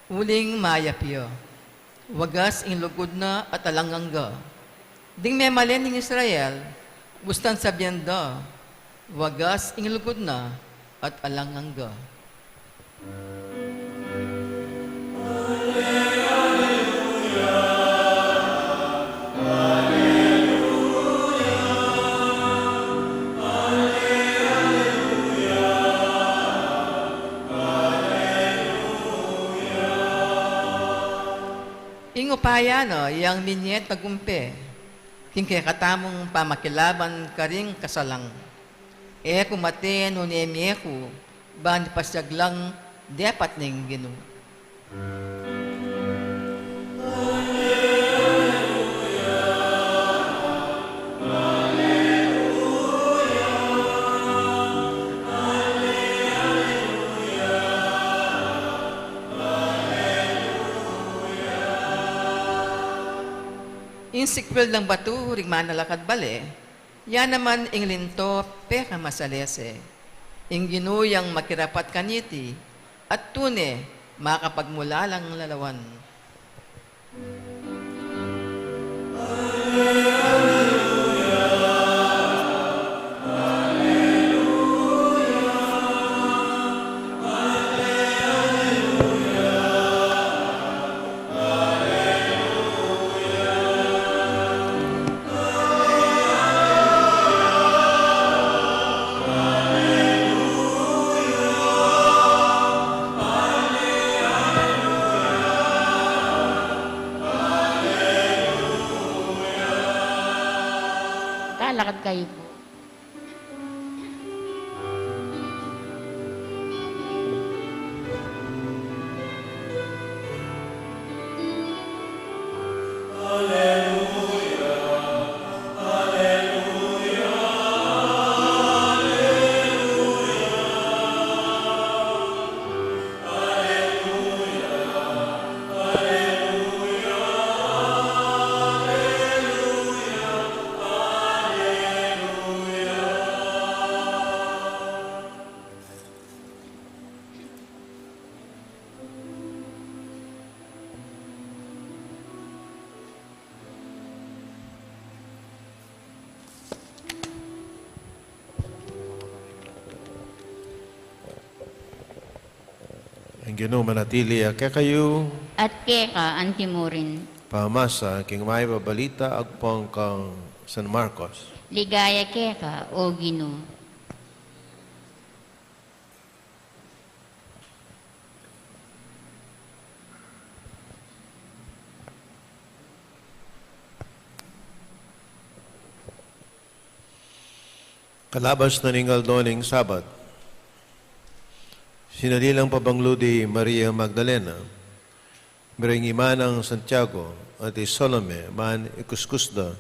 Uling mayapyo. Wagas ing lugod na at alangangga. Ding memalen ing Israel, gustan sabyanda. Wagas ing lugod na at alangangga. Ingupaya no, yang minyet pagumpe, king katamong pamakilaban karing kasalang. Kumate no niemyeku, ban pasyaglang depat ning Ginoo. Ing sikwel ng batu, rigman na lakad bale, yan naman ing linto, peka masalese. Ing ginuyang makirapat kaniti, at tune, makapagmula lang lalawan. Lalakad kayo po. Ang Ginoo manatili kay kayo At keka antimurin. pamasa king may babalita agpong kang San Marcos. Ligaya keka o Ginoo. Kalabas na ningal doning Sabat, sinalilang pabanglo di Maria Magdalena, miring imanang Santiago at Salome man ikuskusda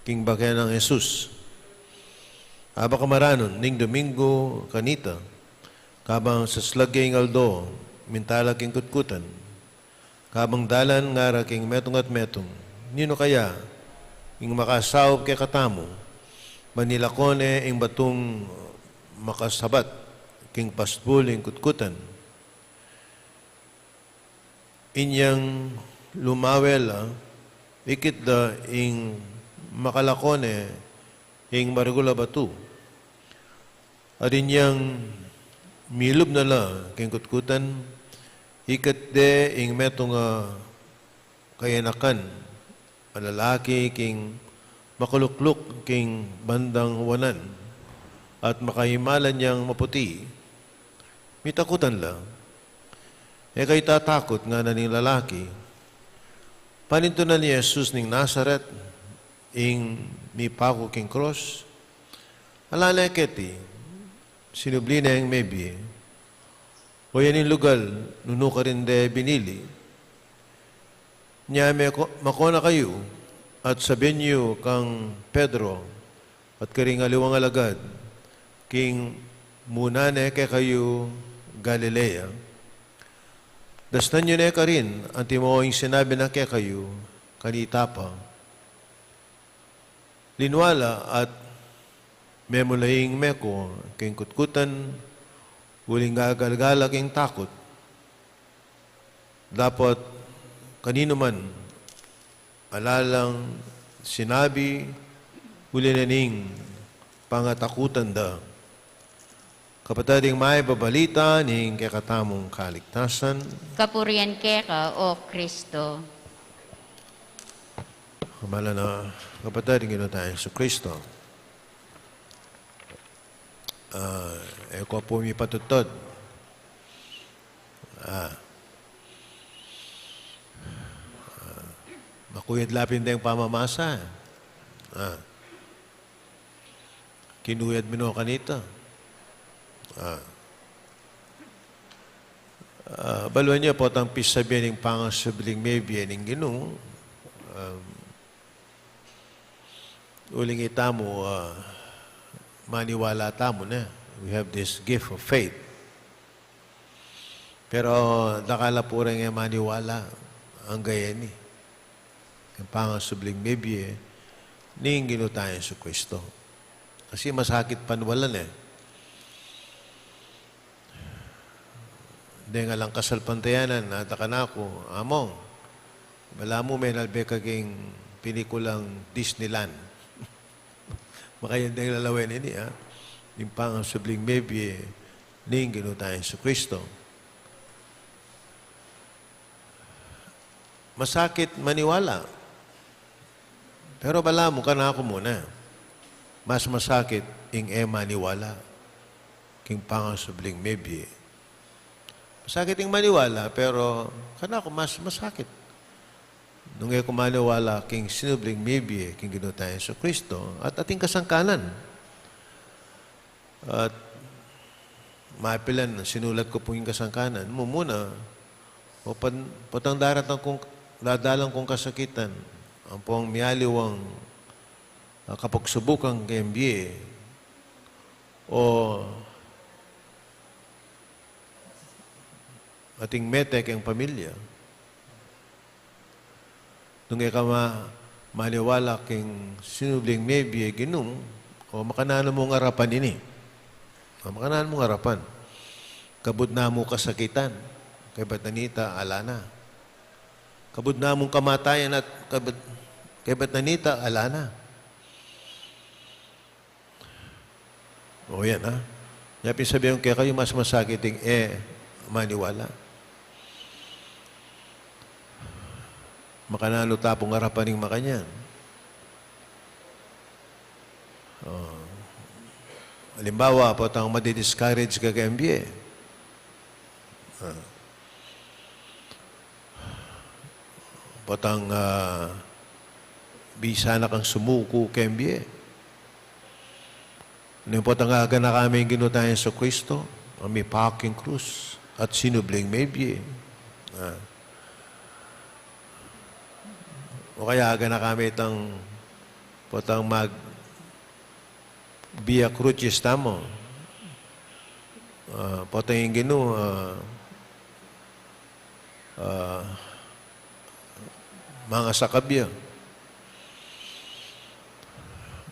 king bakyan ng Jesus. Aba kamaranon ning Domingo kanita, kabang sa slagay aldo, mintala king kutkutan, kabang dalan ngara king metong at metong, nino kaya ing makasawop kay katamo, manilakone ing batong makasabat king pasbul ing kutkutan. Inyang lumawela ikit da ing makalakone ing marigula batu. At inyang milub na la king kutkutan ikat de ing metong kayanakan malalaki king makulukluk king bandang wanan at makahimalan niyang maputi, mitakutan lang. Kay tatakot nga na ning lalaki, paninto na ni Jesus ning Nazaret, ing mipako king cross, alala keti, sinubli na yung maybe, o yan yung lugal, nuno ka rin de binili, niya makona kayo, at sabihin niyo kang Pedro at karing aliwang alagad, king munane kay kayo Galilea. Dasnan niyo na ka rin ang timoing sinabi na kay kayo kanita pa. Linwala at memulaing meko king kutkutan, huling gagalgala king takot. Dapat kanino man alalang sinabi, huli na ning pangatakutan da. Kapatading may babalita ning kakatamong kaligtasan. Kapurian keka o Kristo. Kamala na kapatading ino tayo sa Kristo. Eko po mi patutod. Makuyad lapin tayong pamamasa. Kinuyad mo kanita. Baluan niya po tang pisabihin ng pangasubling may biyaning Ginoo. Uling itamo, maniwala tamo na. We have this gift of faith. Pero dakala po rin nga maniwala ang gaya ni. Ang pangasubling maybe ning Ginoo tayo sa Kristo. Kasi masakit panwalan Hindi nga lang kasalpantayanan, nataka na ako, among, wala mo may nalbe kaging pelikulang Disneyland. Makayandang lalawin ini, ha? Yung pangasubling maybe, ning Ginoo tayong Kristo. Masakit maniwala. Pero bala mo ka na ako muna. Mas masakit ing maniwala. King pangasubling maybe. Masakit ing maniwala, pero kana ako mas masakit. Nung ko maniwala king sinubling maybe, king Ginoo tayong Kristo, at ating kasangkanan. At maipilan, sinulat ko po yung kasangkanan. Muna, o patang dadalang kong kasakitan, ang pong miyaliwang kapagsubukang KMBA, o ating metek ang pamilya. Nung ikaw maniwala king sinubling maybe Ginoo, o makanano mong harapan ini. Makanan mong harapan. Kabud na mo kasakitan. Kay Batanita, alana. Kabud na mong kamatayan at kay Batanita, alana. O yan, ha? Yapin sabihin kaya kayo mas masakiting maniwala. Makanalo tapong harapan ng makanyan. Halimbawa, potang madi-discourage ka kay MBA. Potang bisa na kang sumuko kay MBA. Nung potang aga na kami Ginoo tayong Kristo, ang may paking krus at sinubling maybe. O kaya aga na kami itang potang Via Crucis tamo. Potang yung Ginoo, mga sakabya,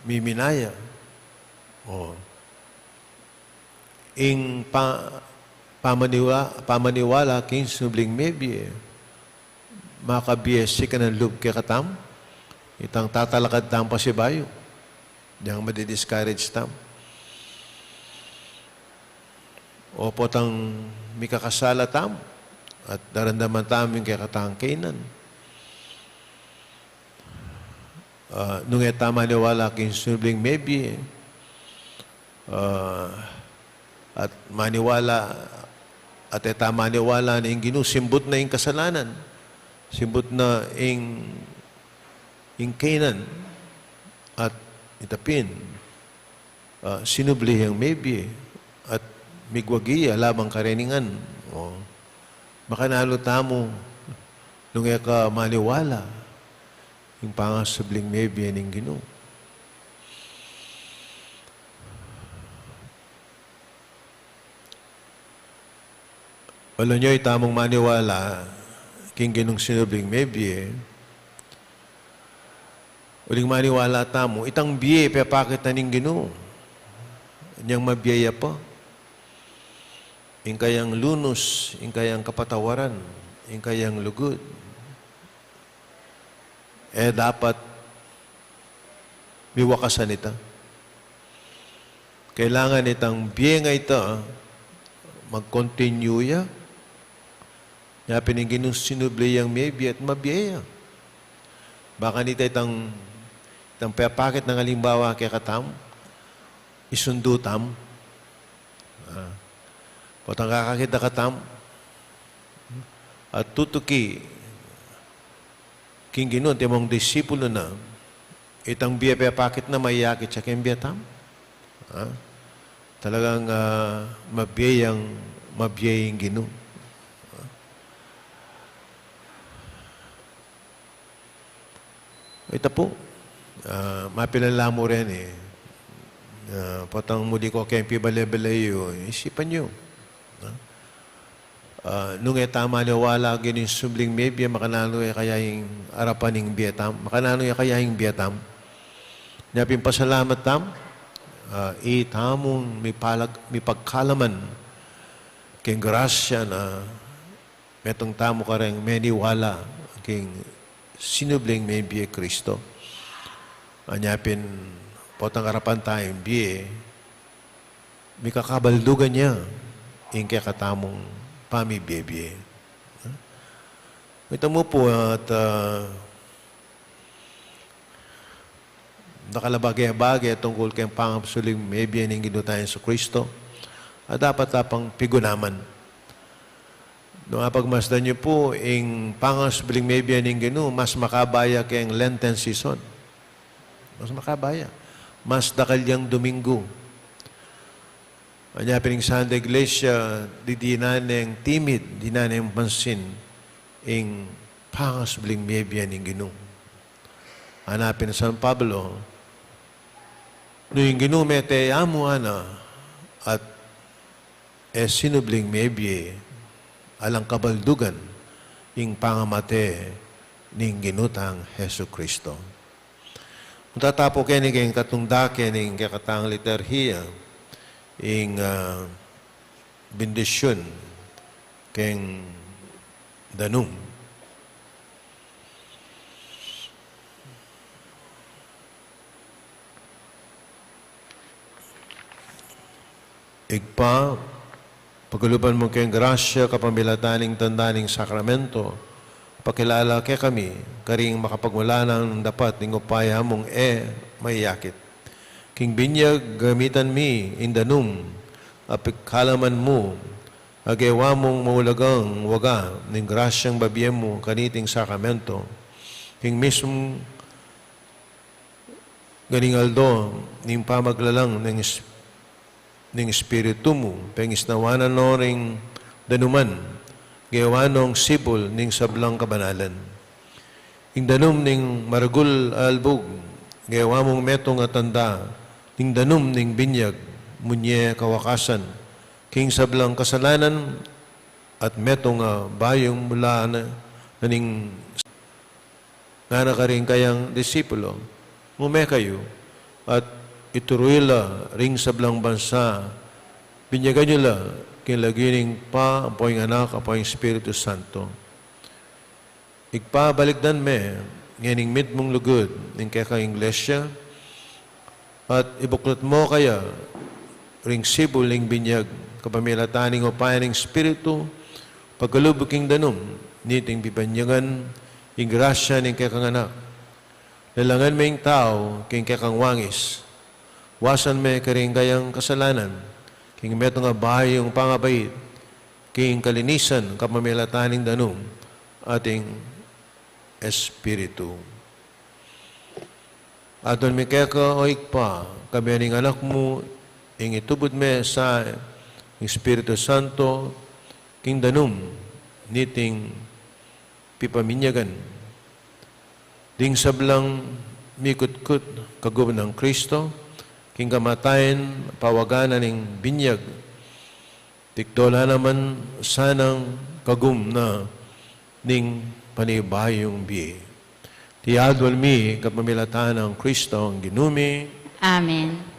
miminaya. Ing pamaniwala king subling maybe, makabiyesi ka ng loob kay katam, itang tatalakad tam pa si bayo. Yang madi-discourage tam. O potang mikakasala tam at darandaman tamin kay katang kainan. Nung etama niwala king subling maybe at maniwala at etama niwala na yung Ginoo simbot na yung kasalanan. Simbot na yung kainan at itapin, sinublihang maybe, at migwagiya lamang kareningan. Makanalo tamo nung ka maniwala yung pangasubling maybe ng Ginoo. Wala nyo itamong maniwala king Ginoong sinubling maybe, uling maniwala tamo, itang biye, papakita ng Ginoo. Niyang mabiyaya pa. Ing kayang lunos, ing kayang kapatawaran, ing kayang lugod. Dapat miwakasan ita. Kailangan itang biye nga ita, mag-continue ya. Yapin ng Ginoong sinubli yang maybe at mabiyaya. Baka nita itang pepakit ng halimbawa kay katam, isundutam, potang kakakita katam, at tutuki, king Ginoo, timong disipulo na, itang biya pepakit na mayakit sa kimbiyatam. Talagang mabiyayang Ginoo. Ito po. Mapilala mo rin potang muli ko kayong pibale-balayo, isipan nyo. Nung tama niwala gining subling maybe, makanano kaya yung arapan ng biyatam, makanano kaya yung biyatam. Napin pasalamat tam, itamong may pagkalaman kayong grasya na metong tamo ka rin, meniwala kayong sinubling may biye Kristo. Anyapin potang harapan tayong biye, may kakabaldugan niya yung kaya katamong pamibiye-biye. Ito mo po at nakalabagay-bagay tungkol kayong pangapsuling may biye ng ginutayan sa Kristo at dapat tapang pigunaman. Nung apagmasdan niyo po, ang pangapsuling may biye ng ginu, mas makabaya kayong Lenten season. Mas makabaya. Mas dakalyang Domingo. Anya pining Santa Iglesia, di dinaneng timid, dinaneng pansin, ing pangapsuling may biye ng ginu. Hanapin sa San Pablo, no yung ginumete amo ana at sinubling mebye alang kabaldugan ing pangamate ning ginutang Hesu Kristo. Kung tatapo kaya ning katungdake ning kakatang liturhiya ing bendisyon keng danum. Igpa, paguluban mo kayong grasya, kapamilataning tandaning sakramento, pakilala kay kami, karing makapagmula ng dapat ng upaya mong mayakit. King binyag, gamitan mi, indanum, apikalaman mo, agewa mong maulagang waga, ng grasyang babiyem mo, kaniting sakramento. King mismo, ganingaldo, ng pamaglalang ng Espiritu mo, pengisnawanan no ring danuman, gayawanong sibol ning sablang kabanalan. Ing danum ning maragul albog, gayawa mong metong atanda, ning danum ning binyag, munye kawakasan, king sablang kasalanan, at metong bayong mula na ning nga na karing kayang disipulo, mume kayo, at ituruila ring sablang bansa, binyagan nyo la, kilagining pa, apoy anak, apoy Espiritu Santo. Igpabalikdan me, nganing mit mong lugod, ng kaya iglesia, at ibuklot mo kaya, ring sibol ning binyag, kapamilataning upayan ng Espiritu, pagkalubuking danum, niting bibanyagan, ing grasya ng kaya anak. Lalangan may tao, king kaya wangis, wasan me karing kayang kasalanan, king meto nga bahay yung pangabait, king kalinisan, kapamilataning danum, ating Espiritu. Aton mi kaya ka oik pa, kami aning anak mo, ing itubod me sa Espiritu Santo, king danum, niting pipaminyagan. Ding sablang mikut-kut kagub ng Kristo, king kamatayan, pawaganan ng binyag, tikdola naman sanang kagum na ning panibayong biye. Tiyadwal mi kapamilatan ng Kristo ang ginumi. Amen.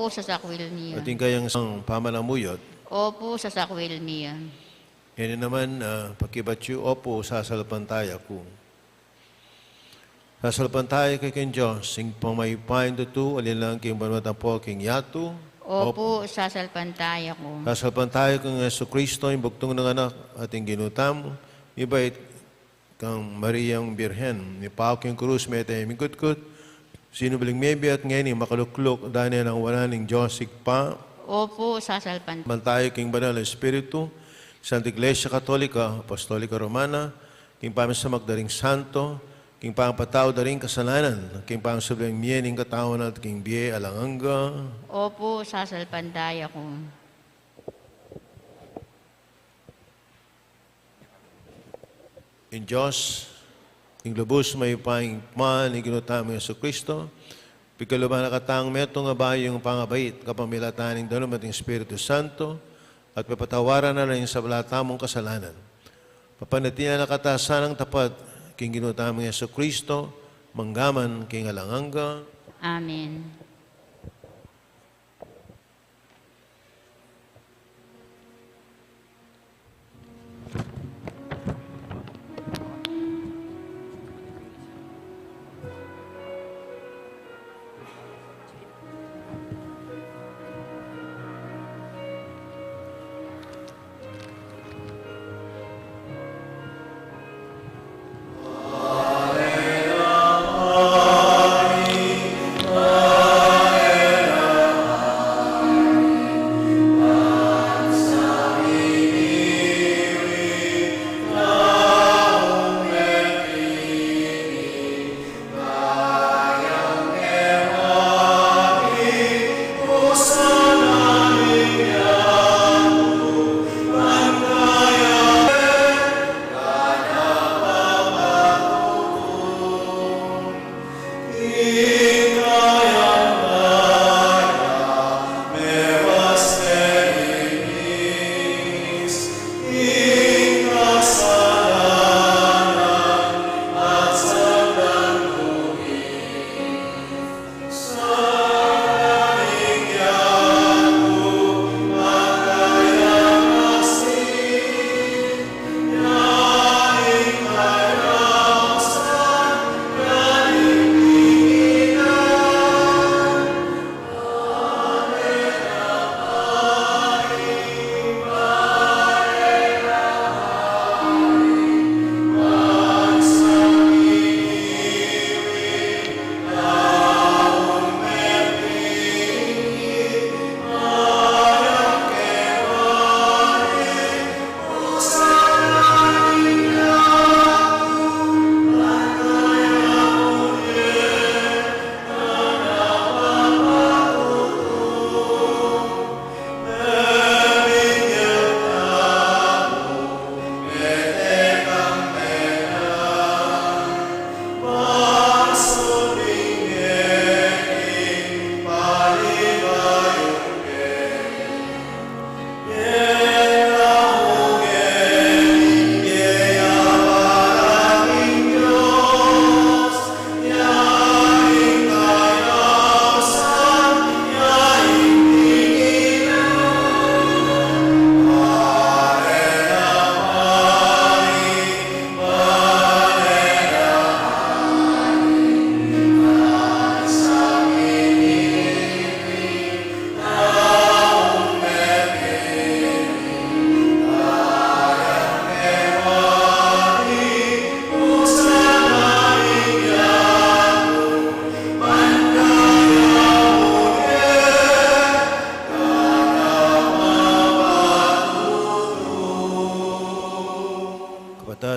Opo, sa sakwil niya. Ating kayang isang pamanamuyot. Opo, sa sakwil niya. Yan naman, pakibatyo, opo, sasalpantaya ko. Sasalpantaya kay king Diyos, sing pamaypain tutu, alilang king banwatan po, king Yato. Opo, sasalpantaya ko. Sasalpantaya kang Yesu Kristo, yung bugtong ng anak, ating ginutam. Ibait kang Mariang Birhen, ni Pao king Cruz, may tayo mingkut-kut. Sino biling maybe at ngayon, makaluklok, dahil ang wala ng Diyos, sigpa. Opo, sasalpantaya. Bantayo king Banal na Espiritu, Santa Iglesia Katolika, Apostolika Romana, king Pamisa Magdaring Santo, king Pangpatao daring kasalanan, king Pangsabilang miyening katawan at king Biye Alanganga. Opo, sasalpantaya ko. In Diyos, ing lubos may paing man, iginutamo Yesu Kristo, pagkaluban na katang metong abay yung pangabait, kapamilatan ng dalom at Espiritu Santo, at papatawaran na rin sa balatamong kasalanan. Papanatinan na katasan ng tapat, king ginutamo Yesu Kristo, manggaman king alanganga. Amen.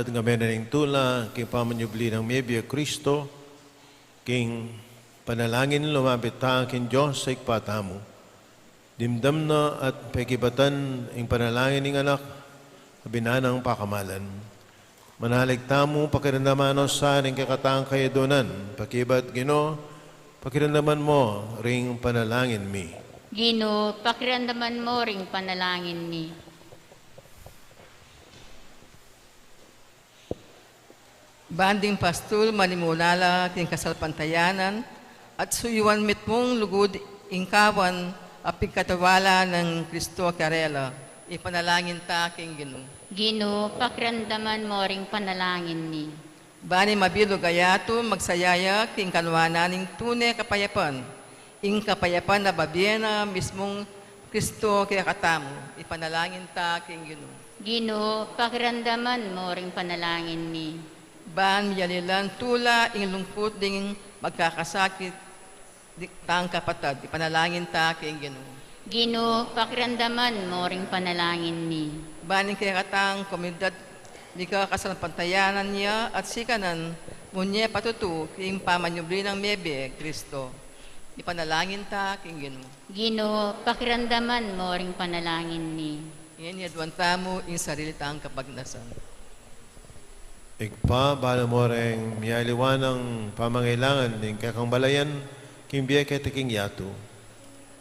Kapatid nga menaning tula, king pamanyubli ng Mebia Kristo, king panalangin lumapit ta king Diyos sa ikpatamo. Dimdam na at pekibatan ang panalangin ng anak, binanang pakamalan. Manalig tamo, pakiramdaman sa ring kakatang kayadunan, pakibat Gino, pakiramdaman mo ring panalangin mi. Gino, pakiramdaman mo ring panalangin mi. Banding pastul manimulala king kasalpantayanan at suyuan mitmong lugod ingkawan apikatawala ng Kristo karela, ipanalangin ta king Ginoo. Ginoo, pakiramdaman mo ring panalangin ni. Bani mabilo gayato magsayaya king kanwananing tunay kapayapan. Ing kapayapan na babiyena mismong Kristo kaya katamo, ipanalangin ta king Ginoo. Ginoo, pakiramdaman mo ring panalangin ni. Ban miyalilan tula ing lungkot ding magkakasakit tang kapatad, ipanalangin ta king Ginoo. Ginoo, pakiramdaman mo ring panalangin ni. Baning kaya katang komunidad di ka kasalampantayanan niya at sikanan munye patutu king pamanyubli ng mebe Kristo. Ipanalangin ta king Ginoo. Ginoo, pakiramdaman mo ring panalangin ni. Iyan yadwanta mo ing sarili tang kapagnasan. Ikpa, bala mo rin miyaliwan ng pamangailangan ng kakang balayan, king biya kay king yato.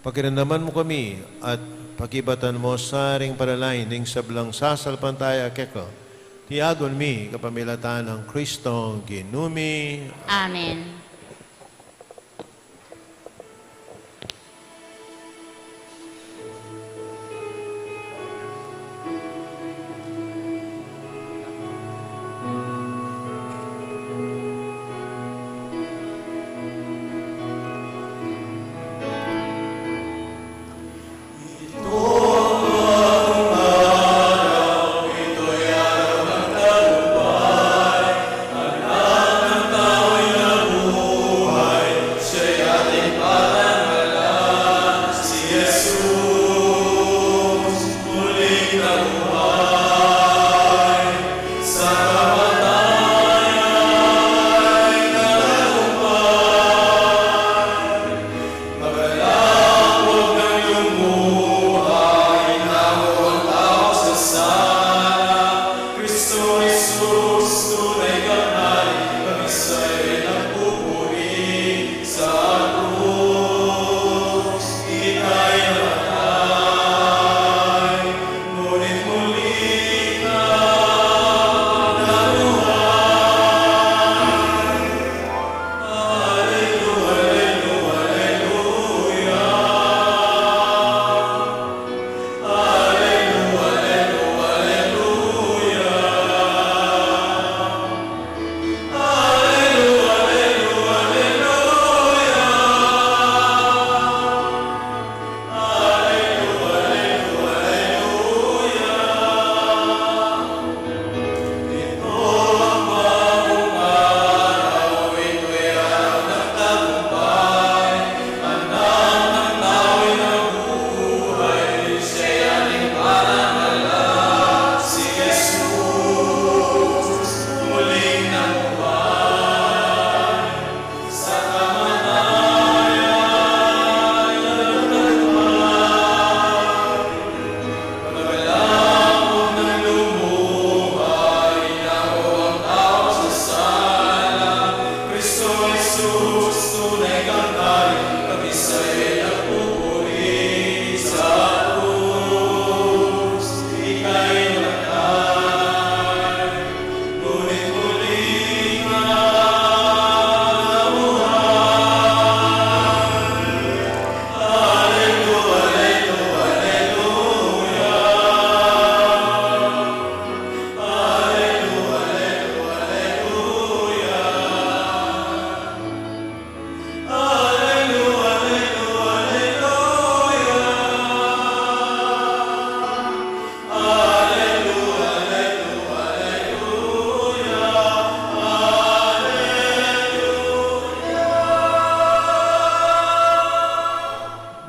Pakiramdaman mo kami at pakibatan mo sa ring paralain ng sablang sasalpantaya keko. Tiadon mi kapamilatan ng Kristo ginumi. Amen.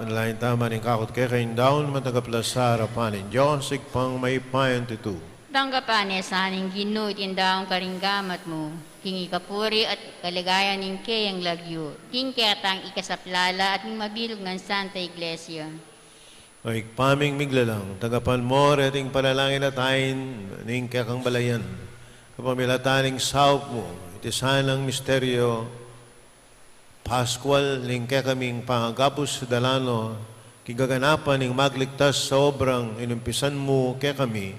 Manalangin tama ng kakot kay kain daon matagaplas sa harapan ng Diyos, ikpang may payan tito. Tanggapan sa aning Ginoo itindaong karinggamat mo, king ikapuri at kaligayan ng kayang lagyo, king kayatang ikasaplala at ng mabilog ng Santa Iglesia. O ikpaming miglalang, tagapan mo reting panalangin at ayin ning kakang balayan, kapamilatan ng saup mo, itisan ng misteryo, Pascual ning kaming pangagapos sa dalano, kigaganapan ning magligtas sa obrang inumpisan mo kay kami,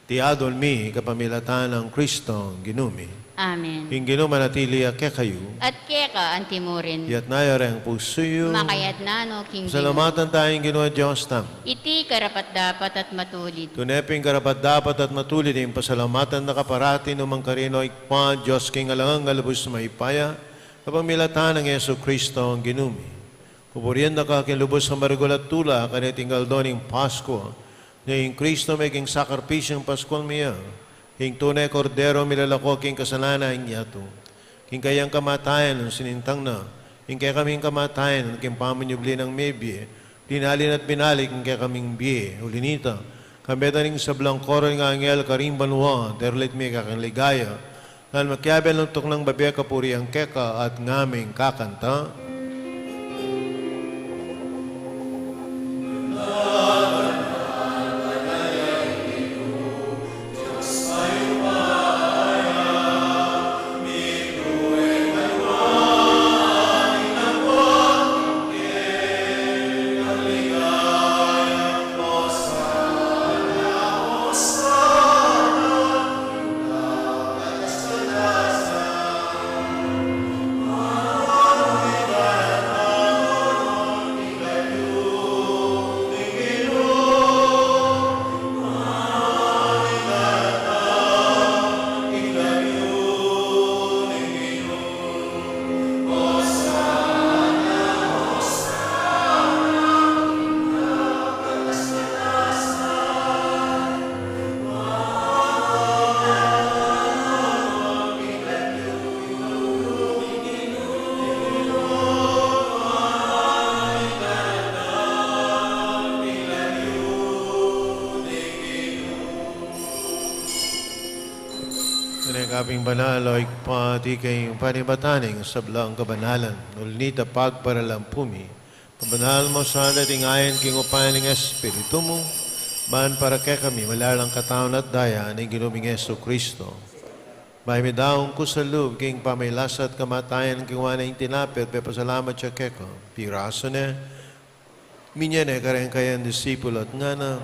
tiadol mi kapamilatan ng Kristo ginumi. Amen. Ing Ginoo manatili ke kayo. At keka ang timurin. Yat nayarang pusuyo. Makayat nano King Ginoo. Salamatan tayong Ginoo Diyos tam. Iti karapat dapat at matulid. Tuneping karapat dapat at matulid yung pasalamatan na kaparati numang karino ikpa Diyos king alangang galubos maipaya kapamilatan ng Yesu Kristo ang ginumi. Pupuriyan na ka kinlubos sa marigulat tula kanitinggal doon yung Pasko na yung Kristo may king sakripisyong Paskol miya. King tunay kordero milalako king kasalanan yato. King kayang kamatayan ng sinintang na. King kaya kaming kamatayan ng king pamanyubli ng mebye. Dinalin at binalik king kaya kaming biye. Ulinita. Kambeta ring sa blangkoro ng angel karing banwa. Derlit mi kakang ligaya. Dahil makyabel ng tuklang babiya kapuri ang keka at ngaming kakanta. Kaping banalo, ikpati kayong panibataning sa blang kabanalan, nulnita pagparalampumi. Pabanal mo sa dating ayon king upayan ng Espiritu mo, man para kay kami malalang katawan at daya ni Ginuming Yesu Kristo. Bahay mi daong kusalub king pamailasat kamatayan king wanay tinapit, pepasalamat siya keko. Piraso ne, minyan karen kayan disipulo at nga na,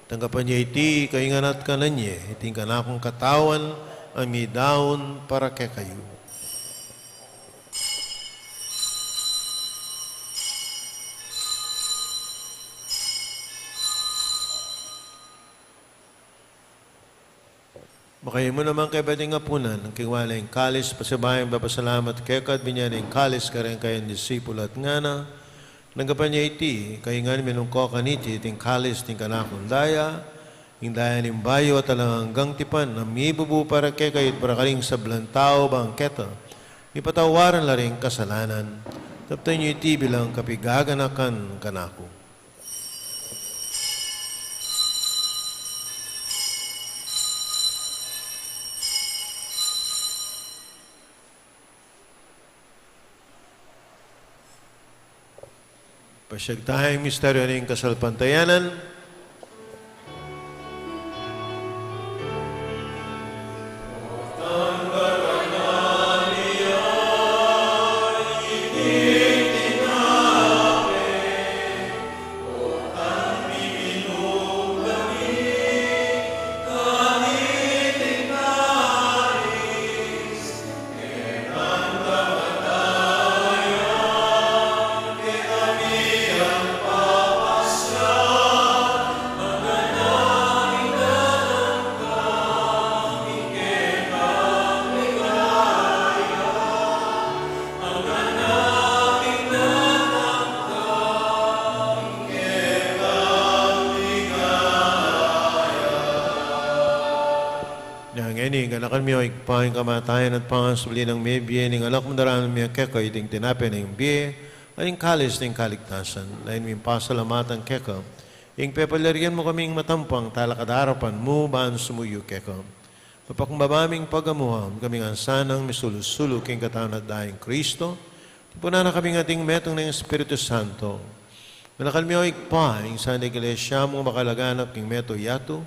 tanggapan niya iti, kainganat ka na niya, iting kanakong katawan, ang midaon para kay kayo. Bakayin mo naman kay Bading Apunan, ang kiwalayang kalis, pasabayang papasalamat kay kat binyaning kalis ka rin kayang disipulo at nga na, nanggapan niya iti, kaingan minungko kaniti, iting kalis, ting kanakong daya, Hindaya ng bayo at hanggang tipan na mibubu para kay kayit para kaling sablang tao bangketa. Ipatawaran la rin kasalanan. Taptay niyo iti bilang kapigaganakan kanako. Pasyag tayong misteryo ng kasalpantayanan. Kanakan miyo ikpaing kamatayan at pangasuli ng may biye, ning anak mo daraan miya keka, iting tinapin ng biye, aning kalis ng kaligtasan, lain mi pasalamatan keka, ing pepaleryan mo kaming matampang talakadarapan mo, baan sumuyo keka. Papakbabaming pagamuham, kaming ansanang misulusulo king katawan at daing Kristo, tipuna na kaming ating metong ng Espiritu Santo. Kanakan miyo ikpaing sa iglesia mo makalaganap king meto yato,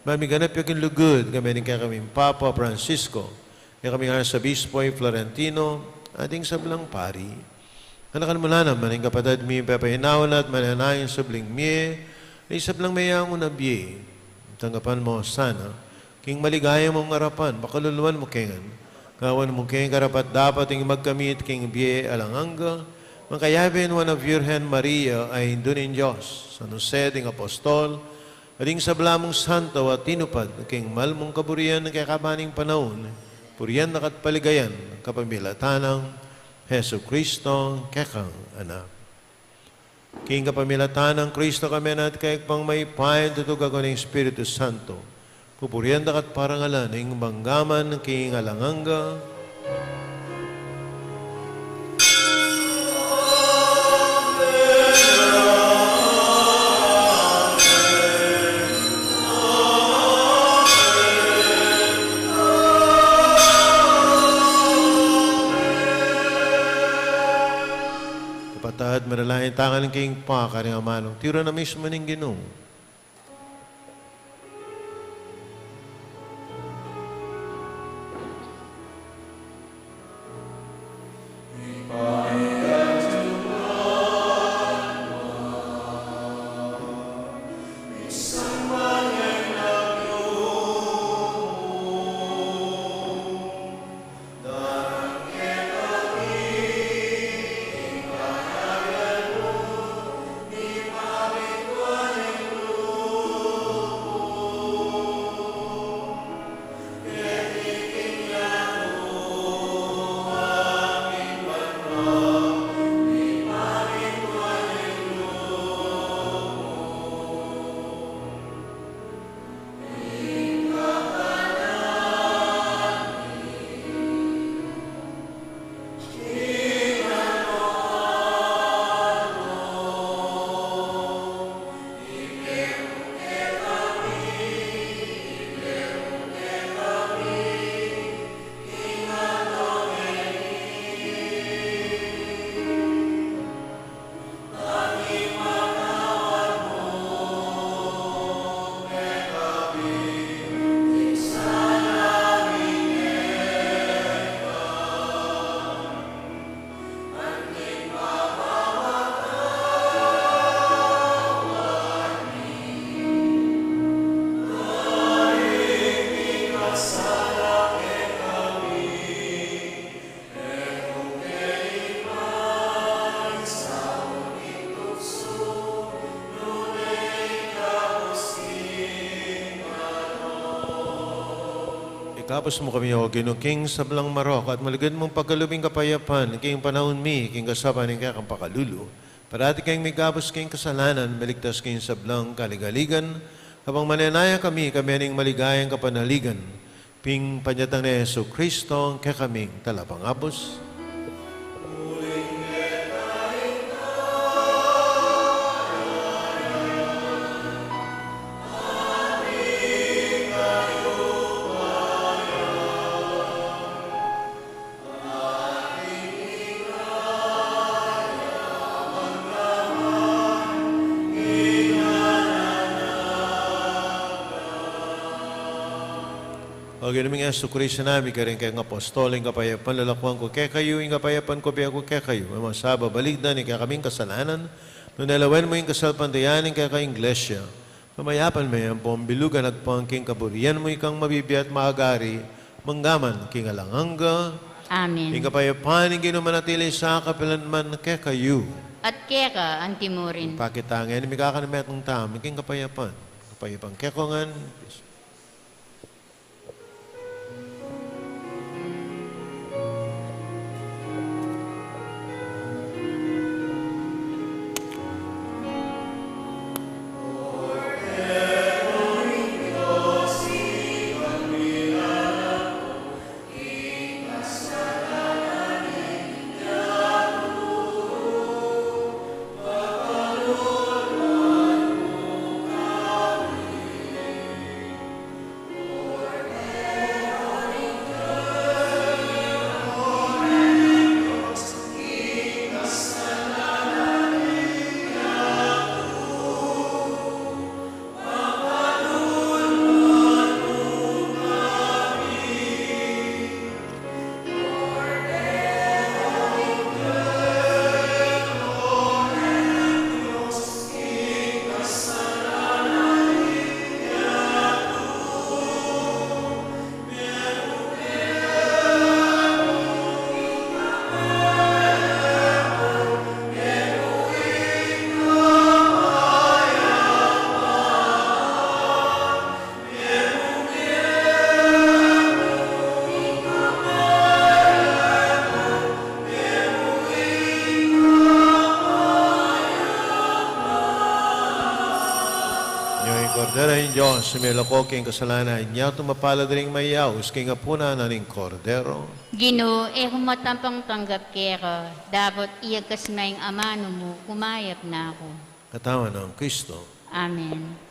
mami ganap yung lugod, kami rin kaya kaming Papa Francisco, kaya kami nga sa Bispoy Florentino, ating sablang pari. Kanakan mo na naman, ang kapatid mi, papahinawan at mananayin sabling mi, ay sablang mayang unabye. Tanggapan mo sana, king maligaya mong harapan, makaluluan mo kengan. Kawan mo king karapat dapat ing magkamit king biye alanganga, mangkayabin one of Virgen Maria ay hindunin Diyos, San Jose ding Apostol, ading sablamong santo at tinupad, king malmong kaburian ng kakabaning panahon, puriyan na katpaligayan, kapamilatanang Heso Kristo, kekang anak. King kapamilatan ng Kristo kami at kayag pang may payan tutug ako ng Espiritu Santo. Pupuriyan dakat parangalan ng banggaman ng king alanganga. Kapatad, maralahin tangan ng king pa, karing amanong, tira na mismo ng Ginoo. Tapos mo kami o king sablang marok at maligad mong pagkalubing kapayapan, king panahon mi, king kasapan ng kakang pakalulu. Parati kayong may gabos king kasalanan, maligtas king sablang kaligaligan, kapang mananaya kami aning maligayang kapanaligan, ping panyatang ni Yesu Kristo, kaya kaming talapang apos. O ginaming Yesu Kristo namin, karing kayang apostoling kapayapan, lalakwang ko kaya kayo, yung kapayapan ko, biya ko kaya kayo. Ang mga saba, baligdan, kaya kaming kasalanan, nung nalawan mo yung kasalpantayanin, kaya kayong iglesia. Mamayapan mo yan po, ang bilugan at pangking kaburian mo ikang mabibiyat maagari, manggaman, king alanganga. Amen. King kapayapan, yung ginumanatili sa kapilanman, kaya kayo. At kaya ka, ang timurin. Pakitangin, may kakanamet ng tama, king kapayapan. Kapayapan, kaya ko nga, Diyos, sumilako king kasalanan, niya tumapalad ring mayaws, king apuna na ning kordero. Ginoo, humatampang tanggap kera, dapat iyagas maing amano mo, kumayap na ako. Katawan ng Kristo. Amen.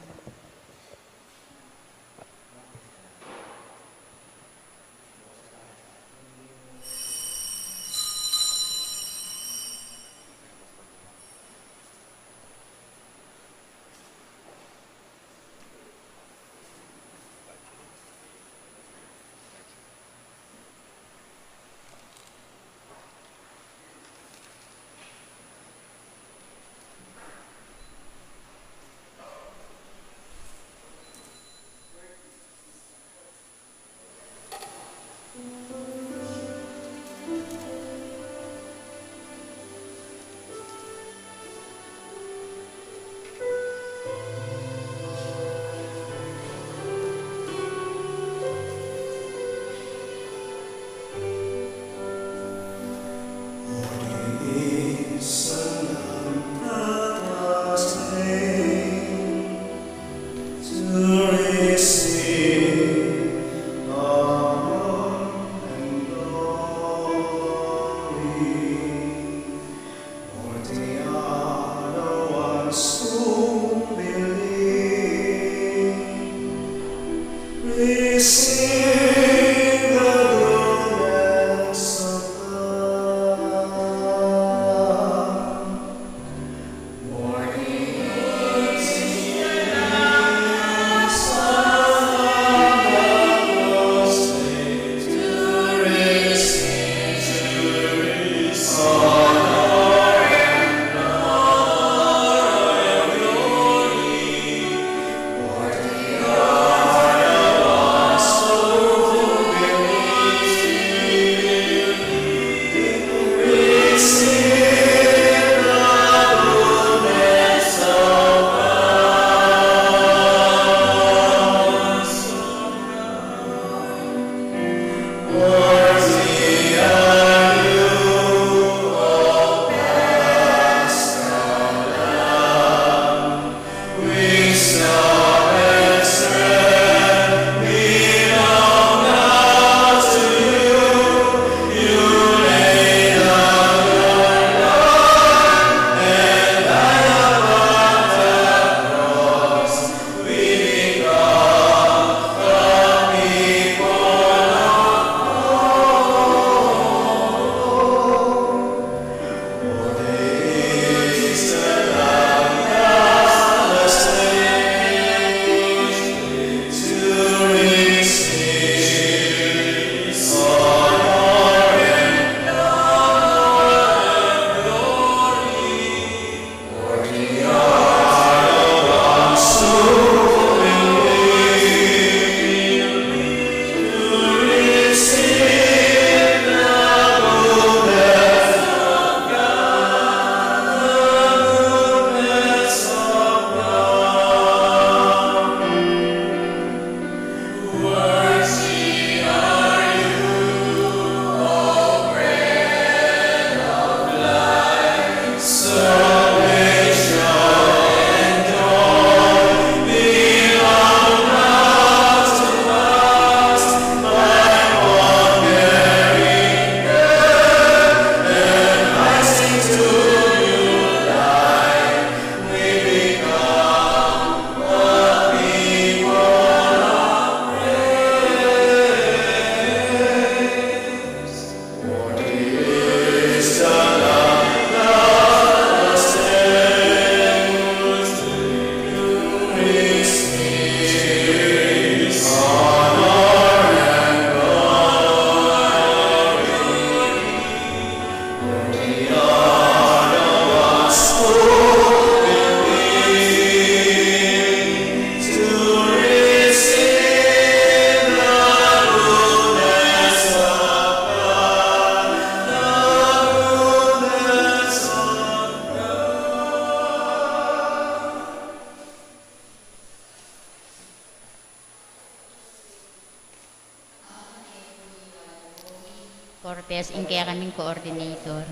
Cortez, kaya kaming coordinator.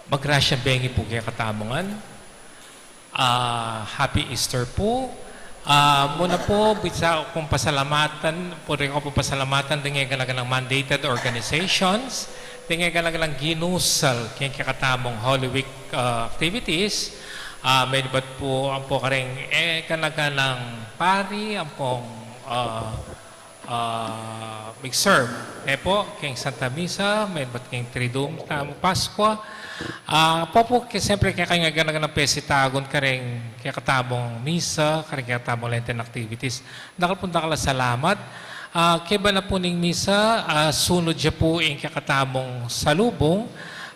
Magrasya bengi po kaya katamongan. Happy Easter po. Muna po, bisa akong pasalamatan, puri ko po pasalamatan dengan kalagang mandated organizations, dengan kalagang ginusal, kaya kakatamong Holy Week activities. May ba't po, ang po karing kalagang pari, ang pong mag-serve. Po, kayong Santa Misa, may ba't kayong Triduum, Pasko. Po, siyempre kaya kayo nga ng pesitagon ka rin kaya katabong misa, kaya katabong Lenten activities. Nakalpunta ka lang salamat. Kaya ba na po ning misa, sunod siya po yung kakatabong salubong,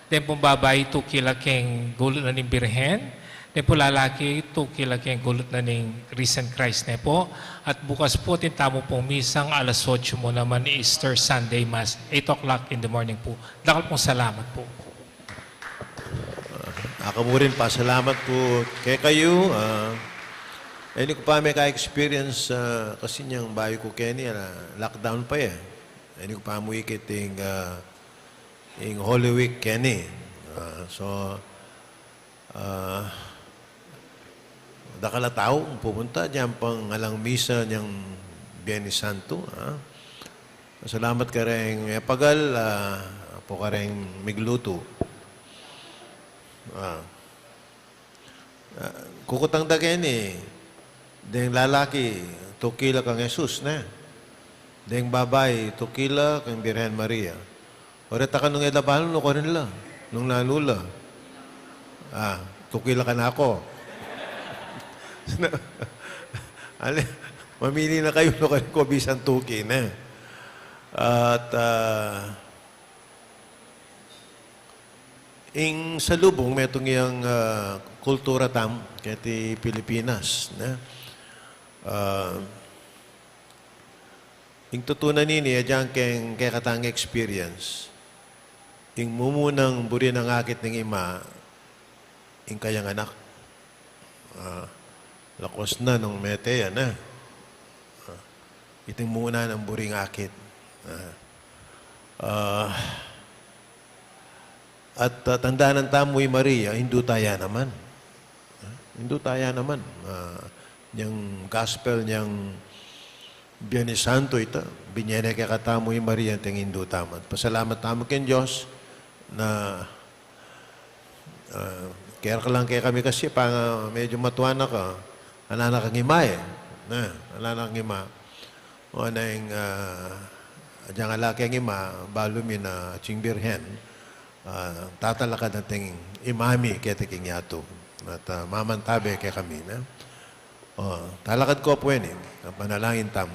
then po babay 2 kila keng gulot na ning Birhen, then po lalaki 2 kila keng gulot na ning Risen Christ na po. At bukas po, tintamo pong misang alas 8 mo naman Easter Sunday Mass, 8 o'clock in the morning po. Dakal pong salamat po. Ako mo rin pasalamat po kay kayo. Hindi ko pa may ka-experience kasi niyang bayo ko Kenny, lockdown pa eh. Hindi ko pa mo ikit yung Holy Week Kenny. Dakala tao pupunta diyan pang alang misa niyang Biyernes Santo. Salamat ka rin pagal, po ka rin migluto. Kukutang dagen deng lalaki 2 kila kang Jesus na deng babay 2 kila kang Birhen Maria oreta ka nung edabalo no ko rin lang nung nanula 2 kila ka na ako. Mamili na kayo no ko bisan 2 kina at ing salubong may itong iyang kultura tam kaya Pilipinas. Ing tutunan nini, adyan kaya katang experience. Ing mumunang buri ng akit ng ima, ing kayang anak. Lakos na nung mete yan. Iting muna ng buri ng akit. At tandaan ng tamoy Maria, hindu taya naman. Hindu taya naman. Yung gospel niyang Biyernes Santo ito, binyene kaya katamoy Maria, ting hindu taman. Pasalamat tamo ken Diyos na kaya ka lang kaya kami kasi pa medyo matuwa na ka. Alanak ang ima eh. Alanak ang ima. O na yung adyang alaki ang ima, balumin na Ching Birhen. Tatalakad nating imami kaya tiking yato. At mamantabe kaya kami. Talakad ko po yan panalangin tam.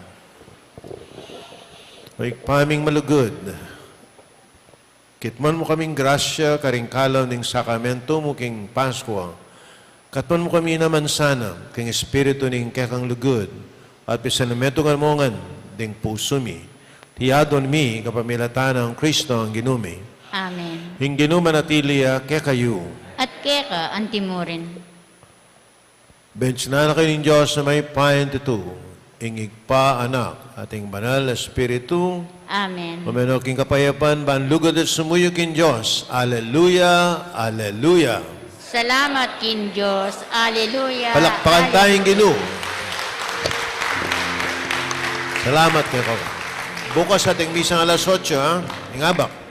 Paming malugod. Kitman mo kaming grasya, karing kalaw ning sakramento mo king Pasko. Katman mo kami naman sana, king espiritu ning kekang lugod. At pisanamento nga mongan, ding puso mi. Tiyadon mi, kapamilatan ng Kristo ang ginumi. Amen. Hinginu manatilia kaya kayo. At keka, antimorin. Bench na kayo ng Diyos na may paintito, ingig pa anak, ating banal na Espiritu. Amen. Mamenoking kapayapan, banlugod at sumuyo kin Diyos. Alleluia, Alleluia. Salamat kin Diyos. Alleluia. Palakpakan tayong Ginu. Salamat kayo ko. Bukas ating misang alas 8, ha? Ingabak.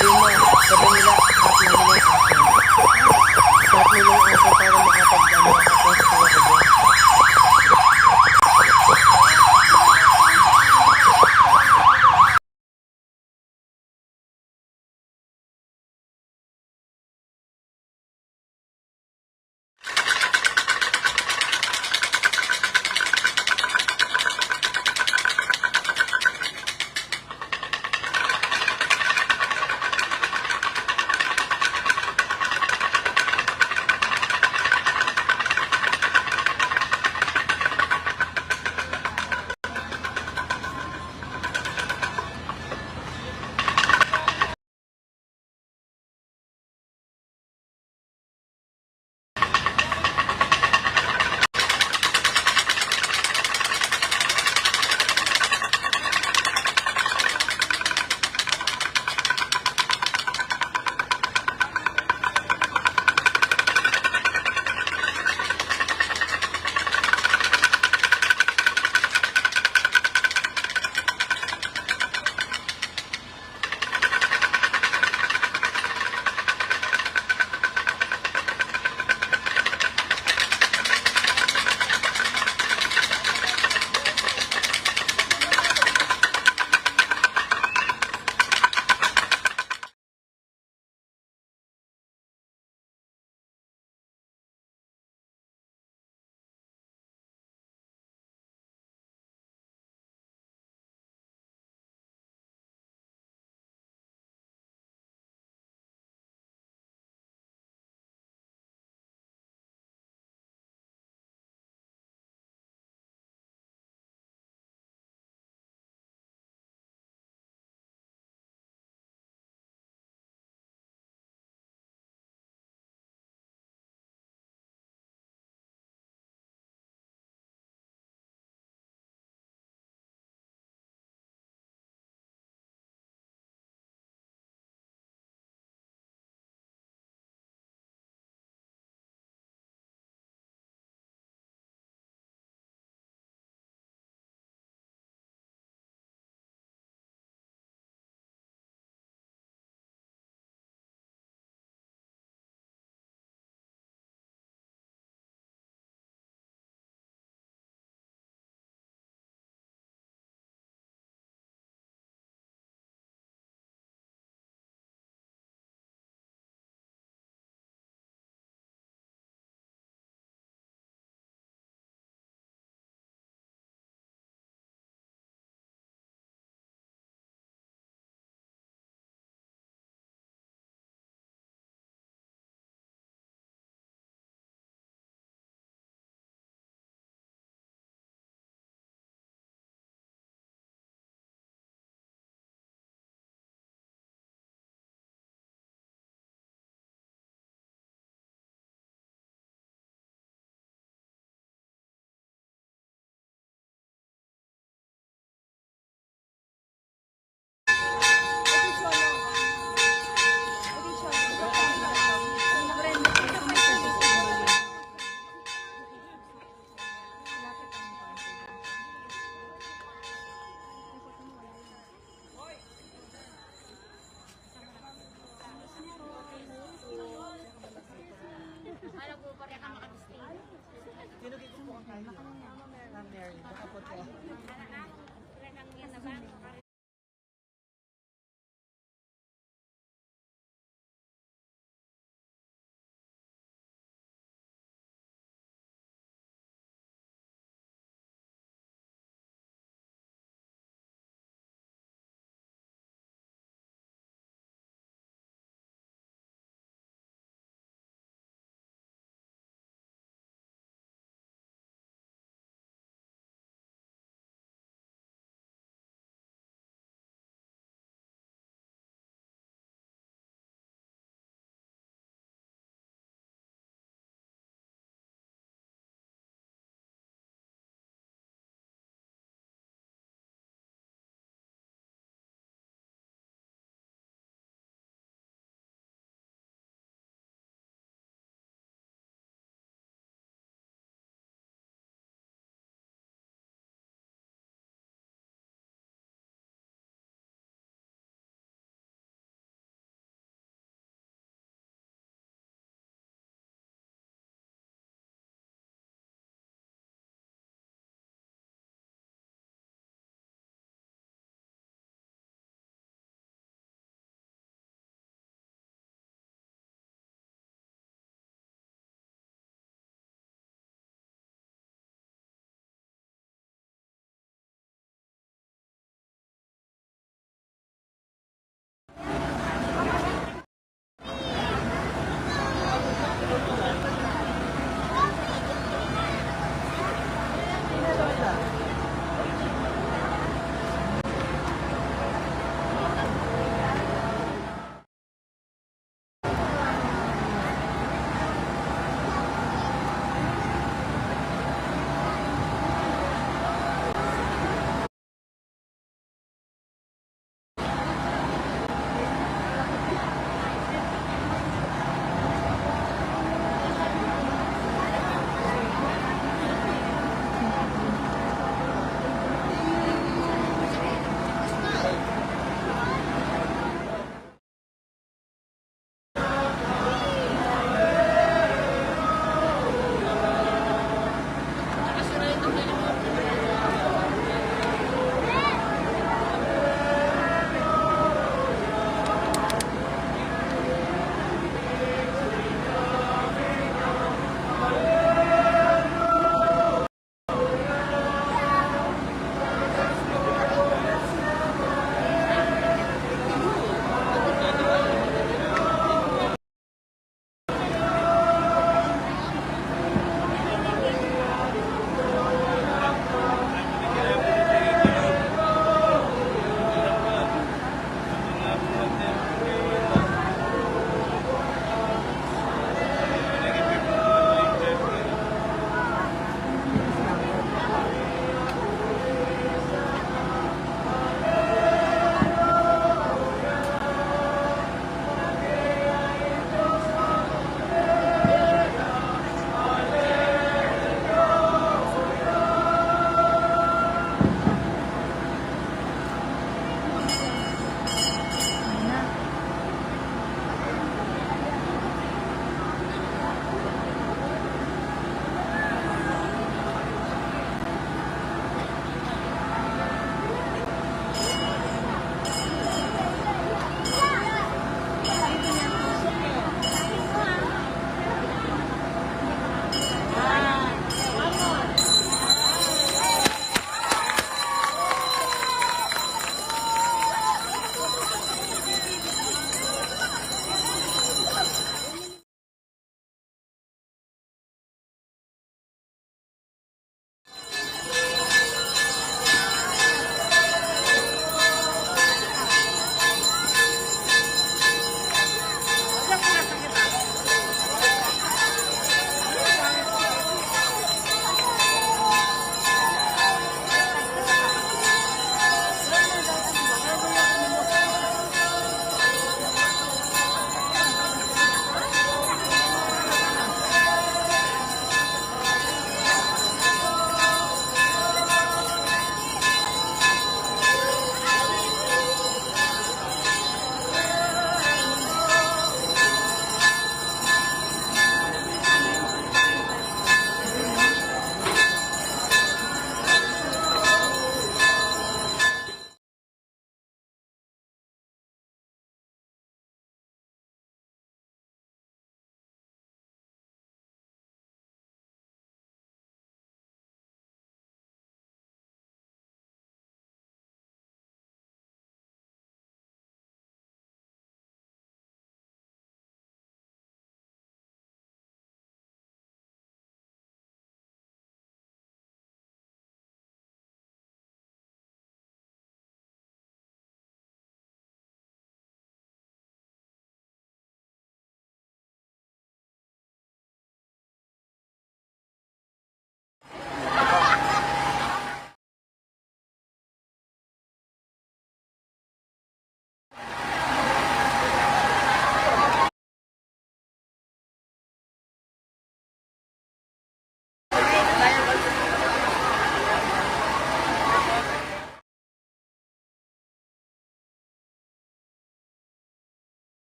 sabihin mo, sabi nila, start mo nila yung akin. Start mo nila yung akin para makapag-post ko ako doon. Mary, baka po to.